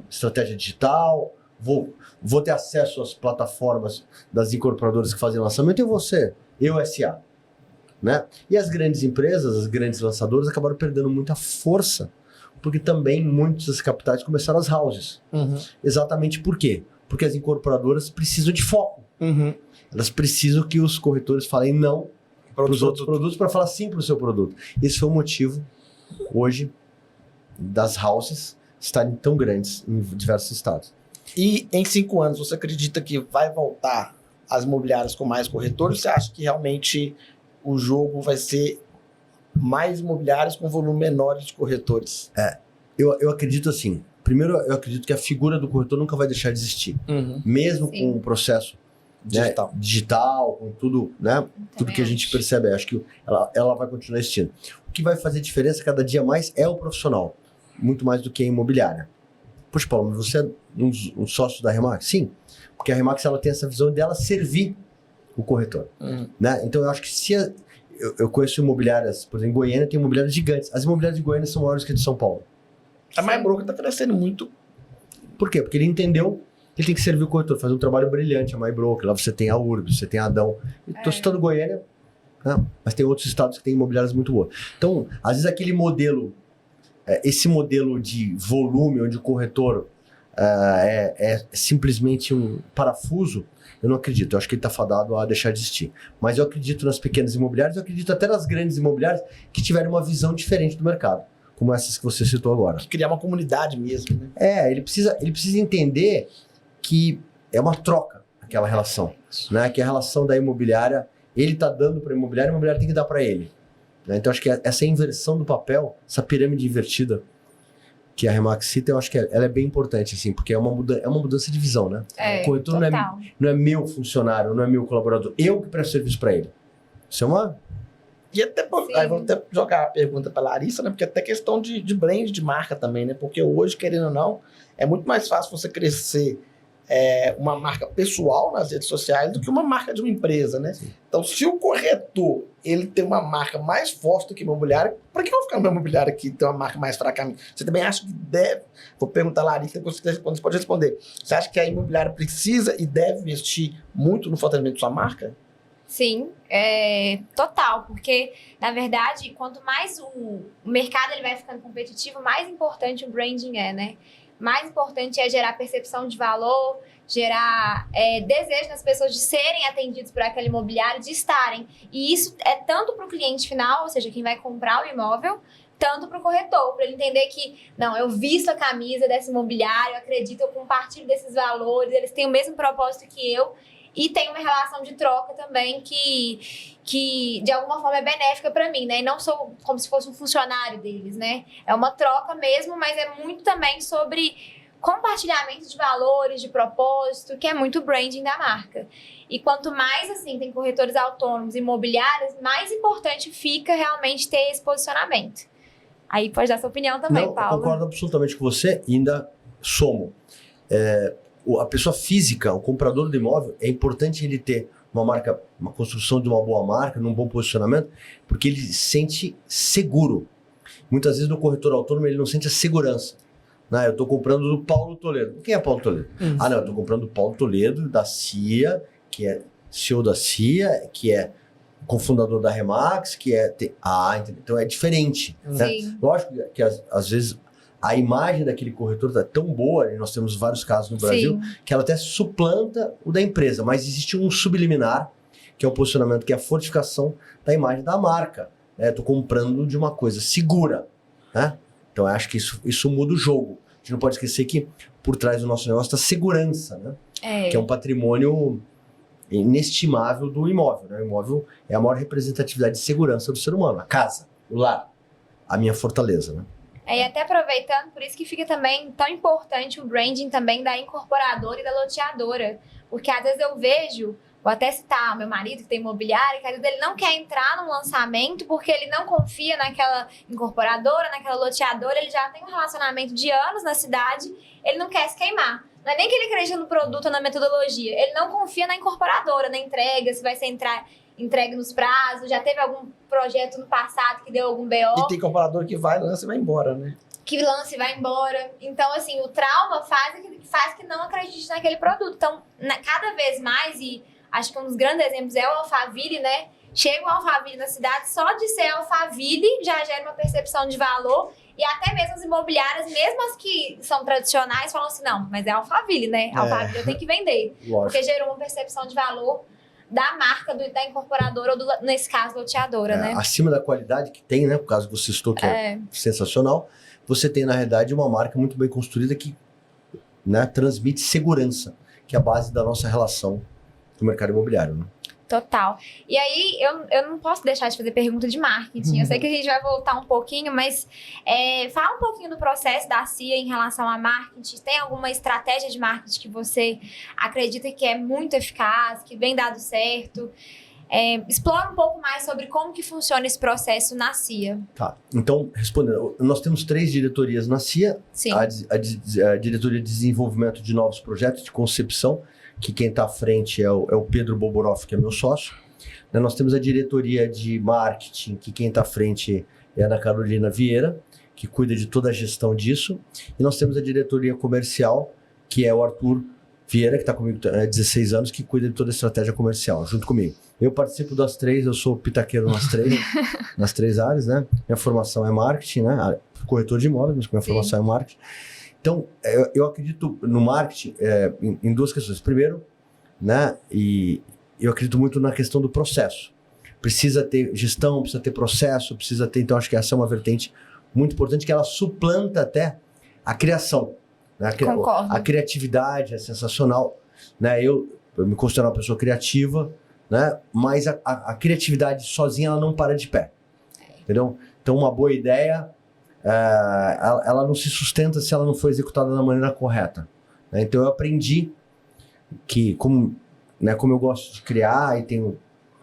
estratégia digital, vou ter acesso às plataformas das incorporadoras que fazem lançamento, e eu SA. Né? E as grandes empresas, as grandes lançadoras acabaram perdendo muita força, porque também muitos das capitais começaram as houses. Exatamente por quê? Porque as incorporadoras precisam de foco. Elas precisam que os corretores falem não para os outros produtos para falar sim para o seu produto. Esse foi o motivo, hoje, das houses estarem tão grandes em diversos estados. E em 5 anos, você acredita que vai voltar as imobiliárias com mais corretores? Você acha que realmente o jogo vai ser mais imobiliárias com volume menor de corretores? Eu acredito assim. Primeiro, eu acredito que a figura do corretor nunca vai deixar de existir. Mesmo com o processo digital, com tudo, né? Tudo que a gente percebe. Acho que ela vai continuar existindo. O que vai fazer diferença cada dia mais é o profissional. Muito mais do que a imobiliária. Poxa, Paulo, mas você é um sócio da Remax? Sim. Porque a Remax ela tem essa visão dela servir o corretor. Né? Então, eu acho que se... Eu conheço imobiliárias, por exemplo, em Goiânia tem imobiliárias gigantes. As imobiliárias de Goiânia são maiores que a de São Paulo. A MyBroker está crescendo muito. Por quê? Porque ele entendeu que ele tem que servir o corretor, fazer um trabalho brilhante, a MyBroker. Lá você tem a URB, você tem a Adão. Estou citando Goiânia, né? Mas tem outros estados que têm imobiliárias muito boas. Então, às vezes aquele modelo, esse modelo de volume, onde o corretor é simplesmente um parafuso, eu não acredito. Eu acho que ele está fadado a deixar de existir. Mas eu acredito nas pequenas imobiliárias, eu acredito até nas grandes imobiliárias que tiverem uma visão diferente do mercado, como essas que você citou agora. Que criar uma comunidade mesmo, né? Ele precisa entender que é uma troca aquela relação, né? Que a relação da imobiliária, ele está dando para a imobiliária tem que dar para ele. Né? Então acho que essa inversão do papel, essa pirâmide invertida que a Remax cita, eu acho que ela é bem importante, assim, porque é uma mudança de visão, né? O corretor não é meu funcionário, não é meu colaborador. Eu que presto serviço para ele. Isso é uma... E até, aí vamos até jogar a pergunta para a Larissa, né? Porque até questão de brand, de marca também, né? Porque hoje, querendo ou não, é muito mais fácil você crescer uma marca pessoal nas redes sociais do que uma marca de uma empresa, né? Sim. Então, se o corretor ele tem uma marca mais forte do que a imobiliária, por que eu vou ficar no imobiliário aqui tem uma marca mais fraca? Você também acha que deve... Vou perguntar a Larissa, você pode responder. Você acha que a imobiliária precisa e deve investir muito no fortalecimento de sua marca? Sim, total, porque, na verdade, quanto mais o mercado ele vai ficando competitivo, mais importante o branding é, né? Mais importante é gerar percepção de valor, gerar desejo nas pessoas de serem atendidos por aquele imobiliário, de estarem. E isso é tanto para o cliente final, ou seja, quem vai comprar o imóvel, tanto para o corretor, para ele entender que, não, eu visto a camisa desse imobiliário, eu acredito, eu compartilho desses valores, eles têm o mesmo propósito que eu, e tem uma relação de troca também que de alguma forma é benéfica para mim, né? E não sou como se fosse um funcionário deles, né? É uma troca mesmo, mas é muito também sobre compartilhamento de valores, de propósito, que é muito branding da marca. E quanto mais, assim, tem corretores autônomos, imobiliários, mais importante fica realmente ter esse posicionamento. Aí pode dar sua opinião também, Paulo. Eu concordo absolutamente com você e ainda somo. A pessoa física, o comprador do imóvel, é importante ele ter uma marca, uma construção de uma boa marca, num bom posicionamento, porque ele se sente seguro. Muitas vezes no corretor autônomo ele não sente a segurança. Eu estou comprando do Paulo Toledo. Quem é Paulo Toledo? Não, eu estou comprando do Paulo Toledo, da CIA, que é CEO da CIA, que é cofundador da Remax, que é... então é diferente. Né? Lógico que às vezes a imagem daquele corretor está tão boa, e nós temos vários casos no Brasil, que ela até suplanta o da empresa, mas existe um subliminar, que é o posicionamento, que é a fortificação da imagem da marca. Estou comprando de uma coisa segura. Né? Então, eu acho que isso muda o jogo. A gente não pode esquecer que por trás do nosso negócio está segurança, né? Que é um patrimônio inestimável do imóvel. Né? O imóvel é a maior representatividade de segurança do ser humano. A casa, o lar, a minha fortaleza. Né? E até aproveitando, por isso que fica também tão importante o branding também da incorporadora e da loteadora. Porque às vezes eu vejo Vou até citar meu marido, que tem imobiliária, que às vezes ele não quer entrar num lançamento porque ele não confia naquela incorporadora, naquela loteadora, ele já tem um relacionamento de anos na cidade, ele não quer se queimar. Não é nem que ele acredita no produto ou na metodologia, ele não confia na incorporadora, na entrega, se vai ser entregue nos prazos, já teve algum projeto no passado que deu algum BO. E tem incorporador que vai, lança e vai embora, né? Que lança e vai embora. Então, assim, o trauma faz que não acredite naquele produto. Então, cada vez mais, e acho que um dos grandes exemplos é o Alphaville, né? Chega o Alphaville na cidade, só de ser Alphaville já gera uma percepção de valor. E até mesmo as imobiliárias, mesmo as que são tradicionais, falam assim, não, mas é Alphaville, né? Alphaville eu tenho que vender. Lógico. Porque gerou uma percepção de valor da marca, da incorporadora, ou nesse caso, loteadora, né? Acima da qualidade que tem, né? Por causa que você citou, que é sensacional, você tem, na realidade, uma marca muito bem construída que, né, transmite segurança, que é a base da nossa relação com o mercado imobiliário, né? Total. E aí, eu não posso deixar de fazer pergunta de marketing. Eu sei que a gente vai voltar um pouquinho, mas fala um pouquinho do processo da CIA em relação a marketing. Tem alguma estratégia de marketing que você acredita que é muito eficaz, que vem dado certo? Explora um pouco mais sobre como que funciona esse processo na CIA. Tá. Então, respondendo, nós temos 3 diretorias na CIA. Sim. A diretoria de desenvolvimento de novos projetos, de concepção, que quem está à frente é o Pedro Boboroff, que é meu sócio. Nós temos a diretoria de marketing, que quem está à frente é a Ana Carolina Vieira, que cuida de toda a gestão disso. E nós temos a diretoria comercial, que é o Arthur Vieira, que está comigo há 16 anos, que cuida de toda a estratégia comercial, junto comigo. Eu participo das 3, eu sou pitaqueiro nas 3 áreas, né? Minha formação é marketing, né? Corretor de imóveis, mas minha formação é marketing. Então, eu acredito no marketing em 2 questões. Primeiro, né? E eu acredito muito na questão do processo. Precisa ter gestão, precisa ter processo, precisa ter... Então, acho que essa é uma vertente muito importante, que ela suplanta até a criação. Né? Concordo. A criatividade é sensacional. Né? Eu me considero uma pessoa criativa, né? Mas a criatividade sozinha ela não para de pé. Entendeu? Então, uma boa ideia, ela não se sustenta se ela não for executada da maneira correta. Né? Então, eu aprendi que, como eu gosto de criar e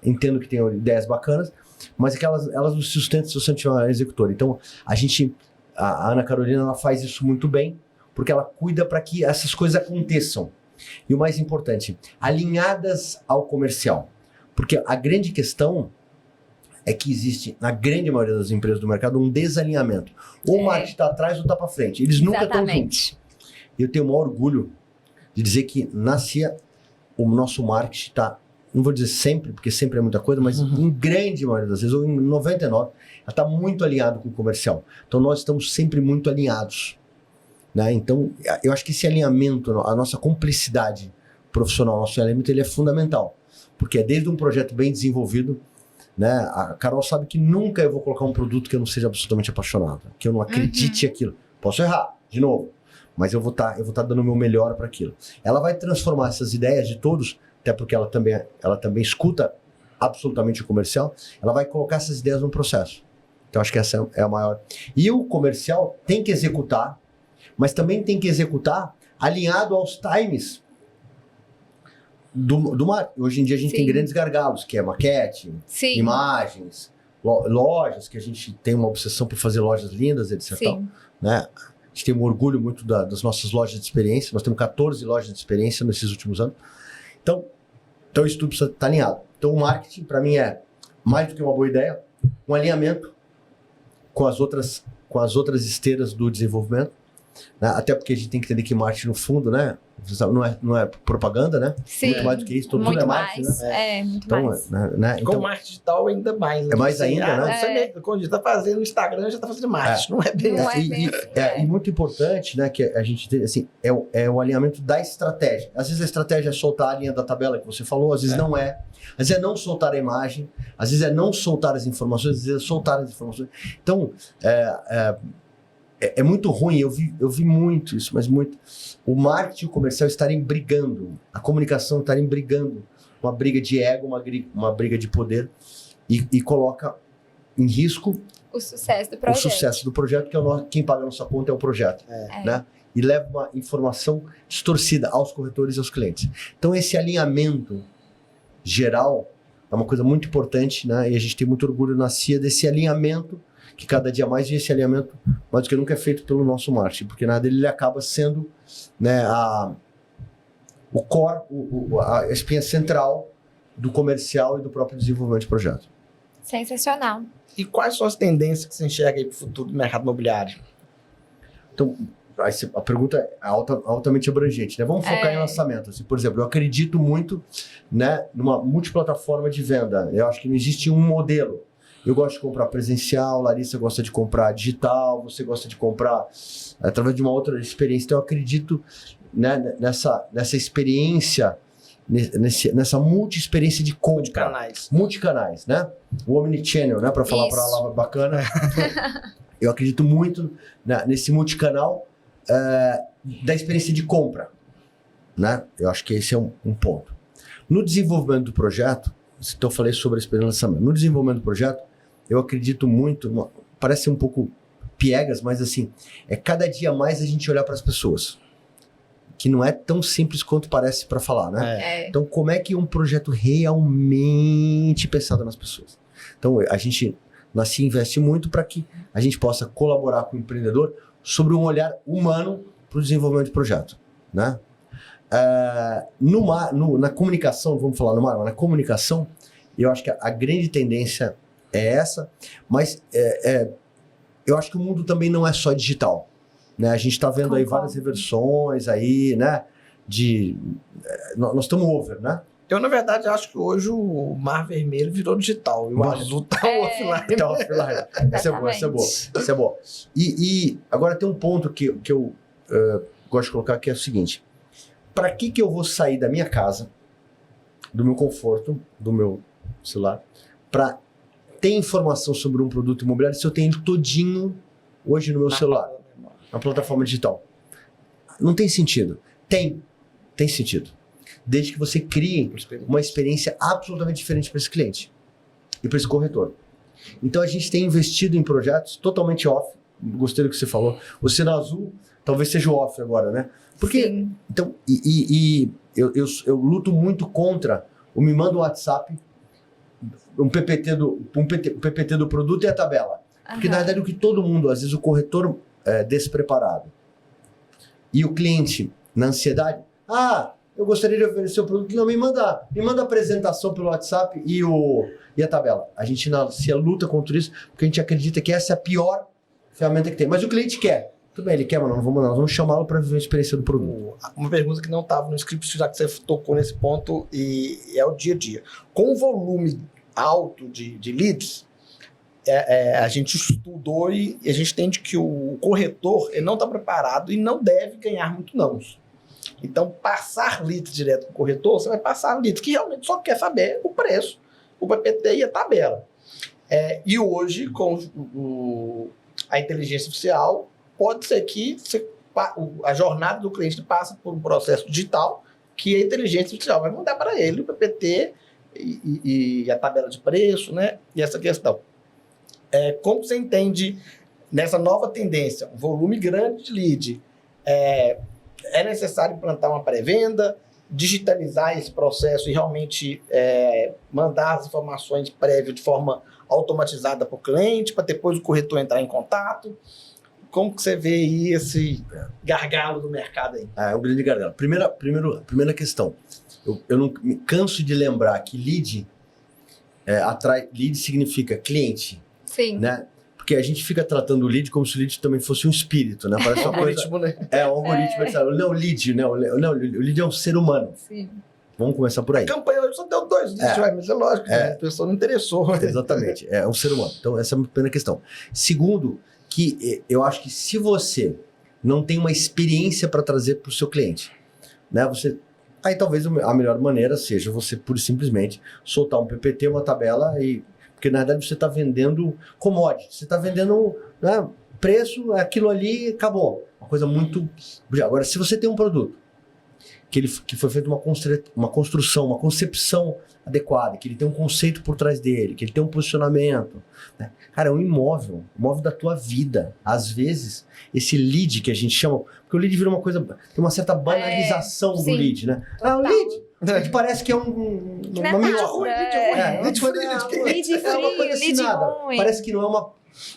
entendo que tenho ideias bacanas, mas é que elas não se sustentam se você não tiver uma executora. Então, a Ana Carolina, ela faz isso muito bem, porque ela cuida para que essas coisas aconteçam. E o mais importante, alinhadas ao comercial. Porque a grande questão é que existe, na grande maioria das empresas do mercado, um desalinhamento. Ou o marketing está atrás ou está para frente. Eles nunca estão juntos. Eu tenho o maior orgulho de dizer que na CIA, o nosso marketing está, não vou dizer sempre, porque sempre é muita coisa, mas em grande maioria das vezes, ou em 99%, ela está muito alinhado com o comercial. Então nós estamos sempre muito alinhados. Né? Então, eu acho que esse alinhamento, a nossa cumplicidade profissional, nosso alinhamento, ele é fundamental. Porque é desde um projeto bem desenvolvido, né? A Carol sabe que nunca eu vou colocar um produto que eu não seja absolutamente apaixonado, que eu não acredite aquilo. Posso errar, de novo, mas eu vou tá dando o meu melhor para aquilo. Ela vai transformar essas ideias de todos, até porque ela também escuta absolutamente o comercial, ela vai colocar essas ideias no processo. Então, acho que essa é a maior. E o comercial tem que executar, mas também tem que executar alinhado aos times do marketing. Hoje em dia a gente tem grandes gargalos, que é maquete, imagens, lojas, que a gente tem uma obsessão por fazer lojas lindas, etc. Tal, né? A gente tem um orgulho muito das nossas lojas de experiência. Nós temos 14 lojas de experiência nesses últimos anos. Então isso tudo precisa estar alinhado. Então o marketing, para mim, é mais do que uma boa ideia, um alinhamento com as outras esteiras do desenvolvimento. Né? Até porque a gente tem que entender que marketing, no fundo, né? Não é propaganda, né? Sim, muito mais do que isso, tudo é marketing, né? Muito então, mais. Né? Com o marketing digital ainda mais. Né? É mais ainda, né? Quando a gente está fazendo no Instagram, já está fazendo marketing. Não é bem assim. E muito importante, né? Que a gente tem, assim, é o alinhamento da estratégia. Às vezes a estratégia é soltar a linha da tabela que você falou, às vezes não é. Às vezes é não soltar a imagem, às vezes é não soltar as informações, às vezes é soltar as informações. Então, é muito ruim, eu vi muito isso, mas muito. O marketing e o comercial estarem brigando, a comunicação estarem brigando, uma briga de ego, uma briga de poder, e coloca em risco o sucesso do projeto. Que quem paga a nossa conta é o projeto. Né? E leva uma informação distorcida aos corretores e aos clientes. Então esse alinhamento geral, é uma coisa muito importante, né? E a gente tem muito orgulho na CIA desse alinhamento, que cada dia mais esse alinhamento, mais do que nunca, é feito pelo nosso marketing, porque na dele ele acaba sendo, né, o core, a espinha central do comercial e do próprio desenvolvimento de projeto. Sensacional. E quais são as tendências que você enxerga aí para o futuro do mercado imobiliário? Então, a pergunta é altamente abrangente, né? Vamos focar em lançamento. Assim, por exemplo, eu acredito muito, né, numa multiplataforma de venda. Eu acho que não existe um modelo. Eu gosto de comprar presencial, Larissa gosta de comprar digital, você gosta de comprar através de uma outra experiência. Então, eu acredito, né, nessa experiência, nessa multi-experiência de compra. Multicanais, né? O omnichannel, né? Para falar a palavra bacana. Eu acredito muito nesse multicanal da experiência de compra, né? Eu acho que esse é um ponto. No desenvolvimento do projeto, então eu falei sobre a experiência de lançamento. No desenvolvimento do projeto, eu acredito muito, parece um pouco piegas, mas assim, cada dia mais a gente olhar para as pessoas, que não é tão simples quanto parece para falar, né? Então, como é que um projeto realmente pensado nas pessoas? Então, a gente se investe muito para que a gente possa colaborar com o empreendedor sobre um olhar humano para o desenvolvimento de projeto, né? Na comunicação, vamos falar no mar, na comunicação, eu acho que a grande tendência é essa, mas eu acho que o mundo também não é só digital, né? A gente está vendo aí várias reversões aí, né? Nós estamos over, né? Eu, na verdade, acho que hoje o Mar Vermelho virou digital e o azul tá offline. Tá offline. Essa é boa. E agora tem um ponto que eu gosto de colocar, que é o seguinte. Para que eu vou sair da minha casa, do meu conforto, do meu celular, para ter informação sobre um produto imobiliário se eu tenho ele todinho hoje no meu celular, na plataforma digital? Não tem sentido. Tem sentido. Desde que você crie uma experiência absolutamente diferente para esse cliente e para esse corretor. Então a gente tem investido em projetos totalmente off. Gostei do que você falou. O Oceano Azul talvez seja o off agora, né? Porque, sim. Então, eu luto muito contra o me manda um WhatsApp, um PPT do produto e a tabela. Porque na verdade o que todo mundo, às vezes o corretor despreparado e o cliente na ansiedade, eu gostaria de oferecer o produto. Não, me manda a apresentação pelo WhatsApp e a tabela. A gente na CIA luta contra isso, porque a gente acredita que essa é a pior ferramenta que tem. Mas o cliente quer. Tudo bem, ele quer, mas nós vamos chamá-lo para viver a experiência do produto. Uma pergunta que não estava no script, já que você tocou nesse ponto, e é o dia a dia. Com o volume alto de leads, a gente estudou e a gente entende que o corretor ele não está preparado e não deve ganhar muito não. Então, passar leads direto para o corretor, você vai passar leads que realmente só quer saber o preço, o PPT e a tabela. E hoje, com a inteligência artificial, pode ser que a jornada do cliente passe por um processo digital que a inteligência artificial vai mandar para ele o PPT e a tabela de preço, né? E essa questão. Como você entende nessa nova tendência, um volume grande de lead, é necessário implantar uma pré-venda, digitalizar esse processo e realmente mandar as informações prévias de forma automatizada para o cliente, para depois o corretor entrar em contato? Como que você vê aí esse gargalo do mercado aí? É um grande gargalo. Primeira questão. Eu não me canso de lembrar que lead significa cliente. Sim. Né? Porque a gente fica tratando o lead como se o lead também fosse um espírito, né? Parece uma algoritmo, coisa... né? Um algoritmo. Não, o lead é um ser humano. Sim. Vamos começar por aí. A campanha hoje só deu 2 leads, mas é lógico, a pessoa não interessou. Exatamente, é um ser humano. Então, essa é a minha primeira questão. Segundo, que eu acho que se você não tem uma experiência para trazer para o seu cliente, né? Aí talvez a melhor maneira seja você, pura e simplesmente, soltar um PPT, uma tabela porque na verdade você está vendendo commodity, você está vendendo, né, preço, aquilo ali, acabou. Uma coisa muito... Agora, se você tem um produto que foi feita uma construção, uma concepção adequada, que ele tem um conceito por trás dele, que ele tem um posicionamento, né? Cara, é um imóvel da tua vida. Às vezes, esse lead que a gente chama, porque o lead vira uma coisa, tem uma certa banalização do lead, né? Que parece que é Que não é uma nada. minhoca. Lead free, Lead É uma coisa free, assim, lead nada. ruim. Parece que não é uma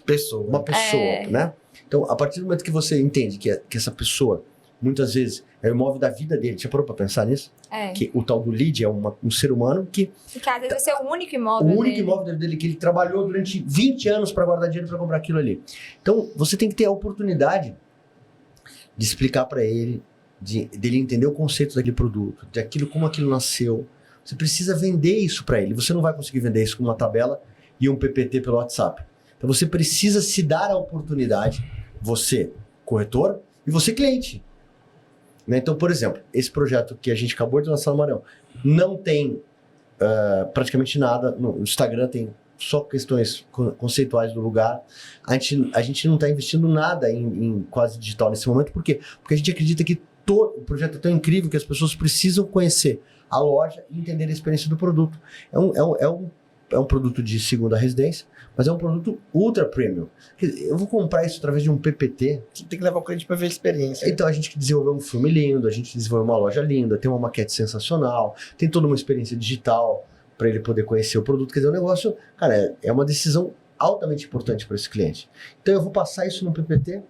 pessoa. pessoa, né? Então, a partir do momento que você entende que essa pessoa, muitas vezes, é o imóvel da vida dele, já parou pra pensar nisso? Que o tal do lead é um ser humano que Porque às vezes vai ser o único o imóvel único dele. imóvel dele que ele trabalhou durante 20 anos para guardar dinheiro para comprar aquilo ali. Então, você tem que ter a oportunidade de explicar para ele, dele entender o conceito daquele produto, de aquilo, como aquilo nasceu. Você precisa vender isso para ele. Você não vai conseguir vender isso com uma tabela e um PPT pelo WhatsApp. Então, você precisa se dar a oportunidade, você, corretor, e você, cliente. Né? Então, por exemplo, esse projeto que a gente acabou de lançar no Maranhão não tem praticamente nada. No Instagram tem só questões conceituais do lugar. A gente não está investindo nada em quase digital nesse momento. Por quê? Porque a gente acredita que o projeto é tão incrível que as pessoas precisam conhecer a loja e entender a experiência do produto. É um produto de segunda residência, mas é um produto ultra premium. Eu vou comprar isso através de um PPT. Tem que levar o cliente para ver a experiência. Então a gente desenvolveu um filme lindo, a gente desenvolveu uma loja linda, tem uma maquete sensacional, tem toda uma experiência digital para ele poder conhecer o produto. Quer dizer, o negócio, cara, é uma decisão altamente importante para esse cliente. Então eu vou passar isso no PPT.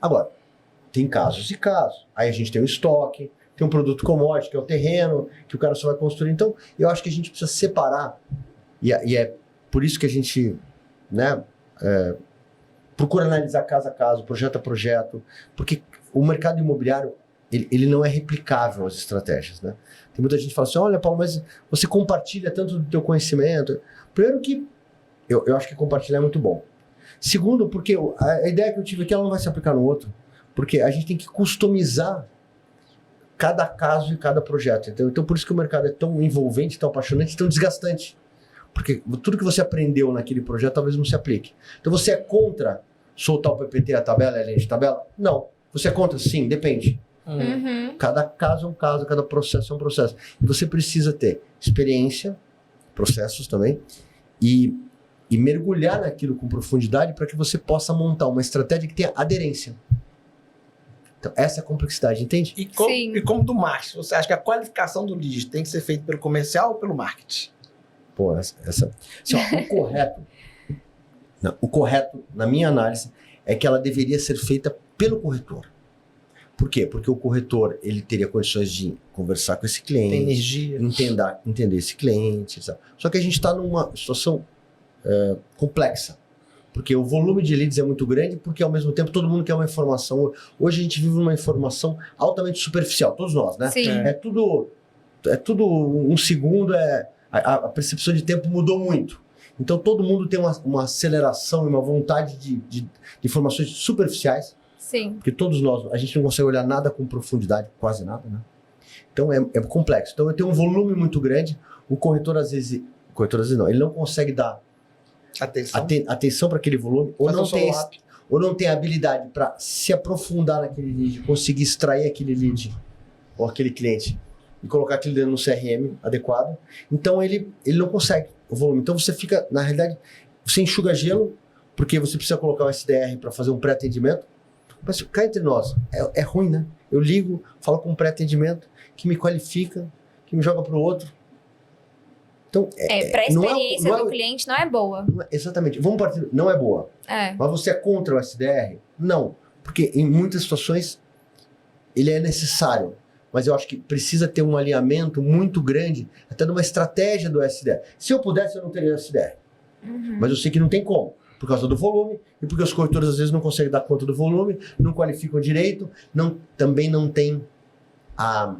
Agora, tem casos e casos. Aí a gente tem o estoque, tem um produto commodity, que é o terreno, que o cara só vai construir. Então, eu acho que a gente precisa separar, e é por isso que a gente, né, procura analisar caso a caso, projeto a projeto, porque o mercado imobiliário, ele não é replicável as estratégias, né? Tem muita gente que fala assim, olha, Paulo, mas você compartilha tanto do teu conhecimento. Primeiro que eu acho que compartilhar é muito bom. Segundo, porque a ideia que eu tive aqui, ela não vai se aplicar no outro, porque a gente tem que customizar cada caso e cada projeto. Então, por isso que o mercado é tão envolvente, tão apaixonante, tão desgastante. Porque tudo que você aprendeu naquele projeto talvez não se aplique. Então, você é contra soltar o PPT, a tabela, a linha de tabela? Não. Você é contra? Sim, depende. Uhum. Cada caso é um caso, cada processo é um processo. E você precisa ter experiência, processos também, e mergulhar naquilo com profundidade para que você possa montar uma estratégia que tenha aderência. Então, essa é a complexidade, entende? E como do marketing, você acha que a qualificação do lead tem que ser feita pelo comercial ou pelo marketing? Pô, assim, o correto, na minha análise, é que ela deveria ser feita pelo corretor. Por quê? Porque o corretor, ele teria condições de conversar com esse cliente, tem energia, entender esse cliente, sabe? Só que a gente está numa situação complexa. Porque o volume de leads é muito grande, porque ao mesmo tempo todo mundo quer uma informação. Hoje a gente vive numa informação altamente superficial, todos nós, né? Sim. É tudo um segundo, a percepção de tempo mudou muito. Então todo mundo tem uma aceleração e uma vontade de informações superficiais, Sim. porque todos nós, a gente não consegue olhar nada com profundidade, quase nada, né? Então é complexo. Então eu tenho um volume muito grande, o corretor às vezes não, ele não consegue dar atenção para aquele volume, ou não tem habilidade para se aprofundar naquele lead, conseguir extrair aquele lead ou aquele cliente e colocar aquilo dentro no CRM adequado. Então ele não consegue o volume. Então você fica, na realidade, você enxuga gelo, porque você precisa colocar o SDR para fazer um pré-atendimento. Mas cá entre nós, é ruim, né? Eu ligo, falo com um pré-atendimento que me qualifica, que me joga para o outro. Então, para a experiência do cliente não é boa. Exatamente. Vamos partir. Não é boa. Mas você é contra o SDR? Não. Porque em muitas situações ele é necessário. Mas eu acho que precisa ter um alinhamento muito grande, até numa estratégia do SDR. Se eu pudesse, eu não teria SDR. Uhum. Mas eu sei que não tem como. Por causa do volume, e porque os corretores às vezes não conseguem dar conta do volume, não qualificam direito, também não tem a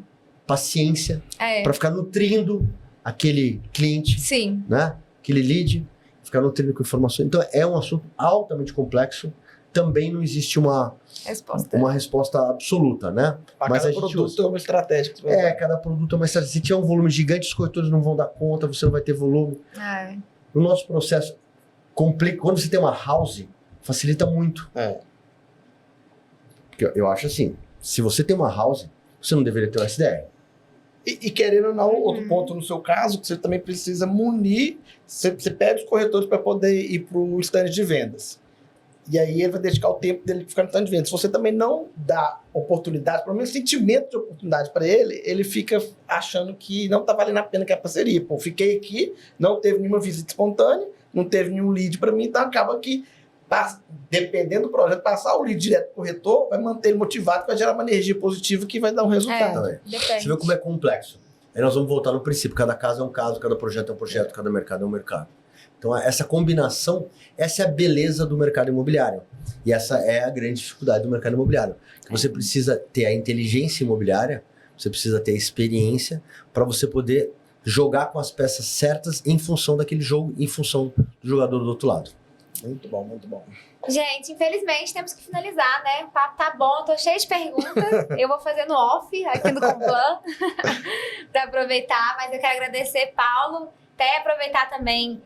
paciência para ficar nutrindo aquele cliente, Sim. né? Aquele lead, ficar nutrindo com informações. Então é um assunto altamente complexo. Também não existe uma resposta absoluta, né? Mas cada produto é uma estratégia. Cada produto é uma estratégia. Se tiver um volume gigante, os corretores não vão dar conta, você não vai ter volume. No nosso processo, quando você tem uma house, facilita muito. Porque eu acho assim, se você tem uma house, você não deveria ter um SDR. E querendo ou não, outro ponto no seu caso, que você também precisa munir, você pede os corretores para poder ir para o stand de vendas. E aí ele vai dedicar o tempo dele ficando tanto de venda. Se você também não dá oportunidade, pelo menos sentimento de oportunidade para ele, ele fica achando que não tá valendo a pena que é parceria. Pô, fiquei aqui, não teve nenhuma visita espontânea, não teve nenhum lead para mim, então acaba que, dependendo do projeto, passar o lead direto pro corretor vai manter ele motivado, vai gerar uma energia positiva que vai dar um resultado. Você vê como é complexo. Aí nós vamos voltar no princípio. Cada caso é um caso, cada projeto é um projeto, cada mercado é um mercado. Então, essa combinação, essa é a beleza do mercado imobiliário. E essa é a grande dificuldade do mercado imobiliário. Você precisa ter a inteligência imobiliária, você precisa ter a experiência para você poder jogar com as peças certas em função daquele jogo, em função do jogador do outro lado. Muito bom, muito bom. Gente, infelizmente temos que finalizar, né? O papo tá bom, tô cheio de perguntas. Eu vou fazer no off aqui no Complan para aproveitar, mas eu quero agradecer, Paulo, até aproveitar também.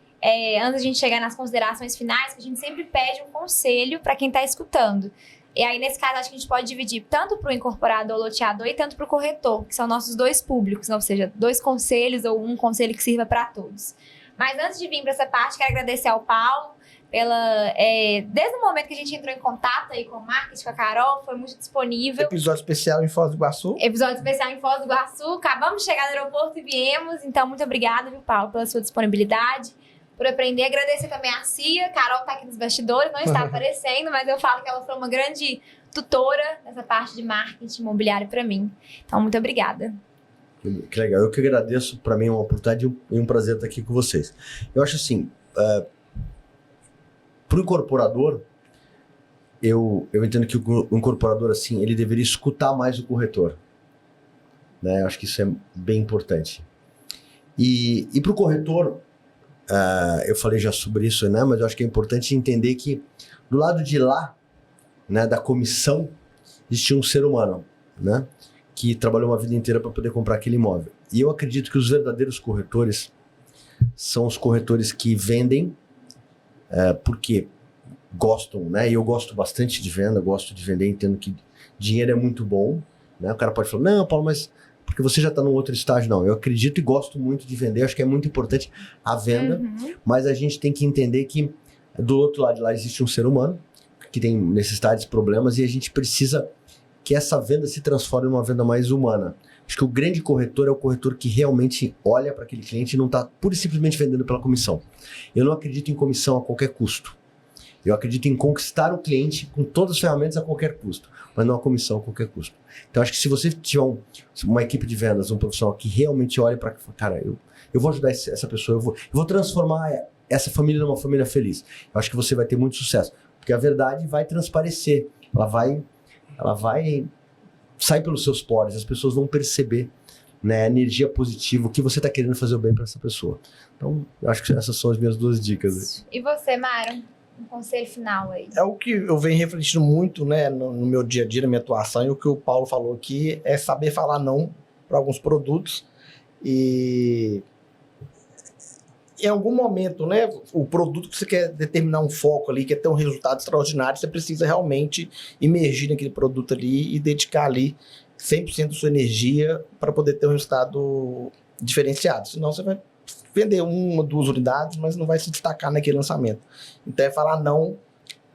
Antes de a gente chegar nas considerações finais, que a gente sempre pede um conselho para quem está escutando. E aí, nesse caso, acho que a gente pode dividir tanto para o incorporador ou loteador e tanto para o corretor, que são nossos dois públicos, ou seja, 2 conselhos ou um conselho que sirva para todos. Mas antes de vir para essa parte, quero agradecer ao Paulo desde o momento que a gente entrou em contato aí com o marketing, com a Carol, foi muito disponível. Episódio especial em Foz do Iguaçu. Acabamos de chegar no aeroporto e viemos. Então, muito obrigada, viu, Paulo, pela sua disponibilidade, por aprender. Agradecer também a Cia. Carol tá aqui nos bastidores, não está aparecendo, mas eu falo que ela foi uma grande tutora nessa parte de marketing imobiliário para mim. Então, muito obrigada. Que legal. Eu que agradeço. Para mim é uma oportunidade e um prazer estar aqui com vocês. Eu acho assim, para o incorporador, eu entendo que o incorporador, assim, ele deveria escutar mais o corretor. Né? Eu acho que isso é bem importante. E para o corretor, eu falei já sobre isso, né? Mas eu acho que é importante entender que do lado de lá, né, da comissão, existia um ser humano, né, que trabalhou uma vida inteira para poder comprar aquele imóvel. E eu acredito que os verdadeiros corretores são os corretores que vendem porque gostam, né? E eu gosto bastante de venda, gosto de vender, entendo que dinheiro é muito bom, né? O cara pode falar, não, Paulo, mas porque você já está num outro estágio. Não, eu acredito e gosto muito de vender, acho que é muito importante a venda, mas a gente tem que entender que do outro lado de lá existe um ser humano que tem necessidades, problemas, e a gente precisa que essa venda se transforme em uma venda mais humana. Acho que o grande corretor é o corretor que realmente olha para aquele cliente e não está pura e simplesmente vendendo pela comissão. Eu não acredito em comissão a qualquer custo. Eu acredito em conquistar o cliente com todas as ferramentas a qualquer custo, mas não a comissão a qualquer custo. Então, acho que se você tiver uma equipe de vendas, um profissional que realmente olha para... Cara, eu vou ajudar essa pessoa, eu vou transformar essa família numa família feliz. Eu acho que você vai ter muito sucesso, porque a verdade vai transparecer. Ela vai sair pelos seus poros, as pessoas vão perceber, né, a energia positiva, o que você está querendo fazer o bem para essa pessoa. Então, eu acho que essas são as minhas 2 dicas. E você, Mara? Um conselho final aí. É o que eu venho refletindo muito, né, no meu dia a dia, na minha atuação, e o que o Paulo falou aqui é saber falar não para alguns produtos. E em algum momento, né, o produto que você quer determinar um foco ali, quer ter um resultado extraordinário, você precisa realmente imergir naquele produto ali e dedicar ali 100% da sua energia para poder ter um resultado diferenciado. Senão você vai vender 1 ou 2 unidades, mas não vai se destacar naquele lançamento. Então é falar não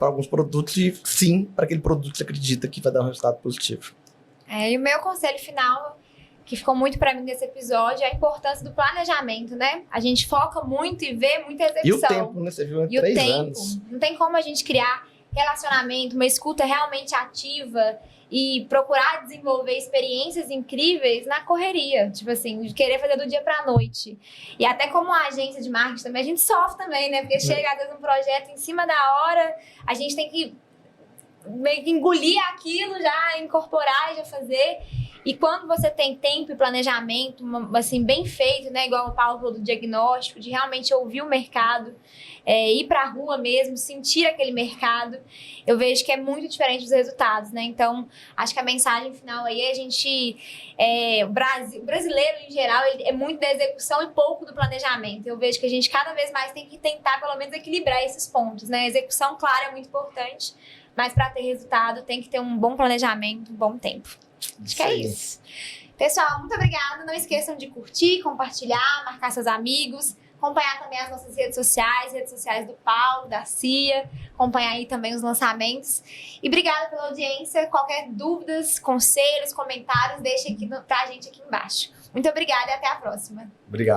para alguns produtos e sim para aquele produto que você acredita que vai dar um resultado positivo. E o meu conselho final, que ficou muito para mim nesse episódio, é a importância do planejamento, né? A gente foca muito e vê muita execução. E o tempo, né? Você viu, 3 anos. Não tem como a gente criar relacionamento, uma escuta realmente ativa e procurar desenvolver experiências incríveis na correria, tipo assim, de querer fazer do dia pra noite. E até como agência de marketing também, a gente sofre também, né? Porque chega às vezes um projeto em cima da hora, a gente tem que meio que engolir aquilo já, incorporar e já fazer. E quando você tem tempo e planejamento, assim, bem feito, né? Igual o Paulo falou do diagnóstico, de realmente ouvir o mercado, ir pra rua mesmo, sentir aquele mercado, eu vejo que é muito diferente dos resultados, né? Então, acho que a mensagem final aí é a gente... o brasileiro, em geral, ele é muito da execução e pouco do planejamento. Eu vejo que a gente cada vez mais tem que tentar, pelo menos, equilibrar esses pontos, né? A execução, claro, é muito importante, mas para ter resultado tem que ter um bom planejamento, um bom tempo. Acho que é isso. Pessoal, muito obrigada. Não esqueçam de curtir, compartilhar, marcar seus amigos, acompanhar também as nossas redes sociais do Paulo, da Cia, acompanhar aí também os lançamentos. E obrigada pela audiência. Qualquer dúvidas, conselhos, comentários, deixe aqui pra gente aqui embaixo. Muito obrigada e até a próxima. Obrigado.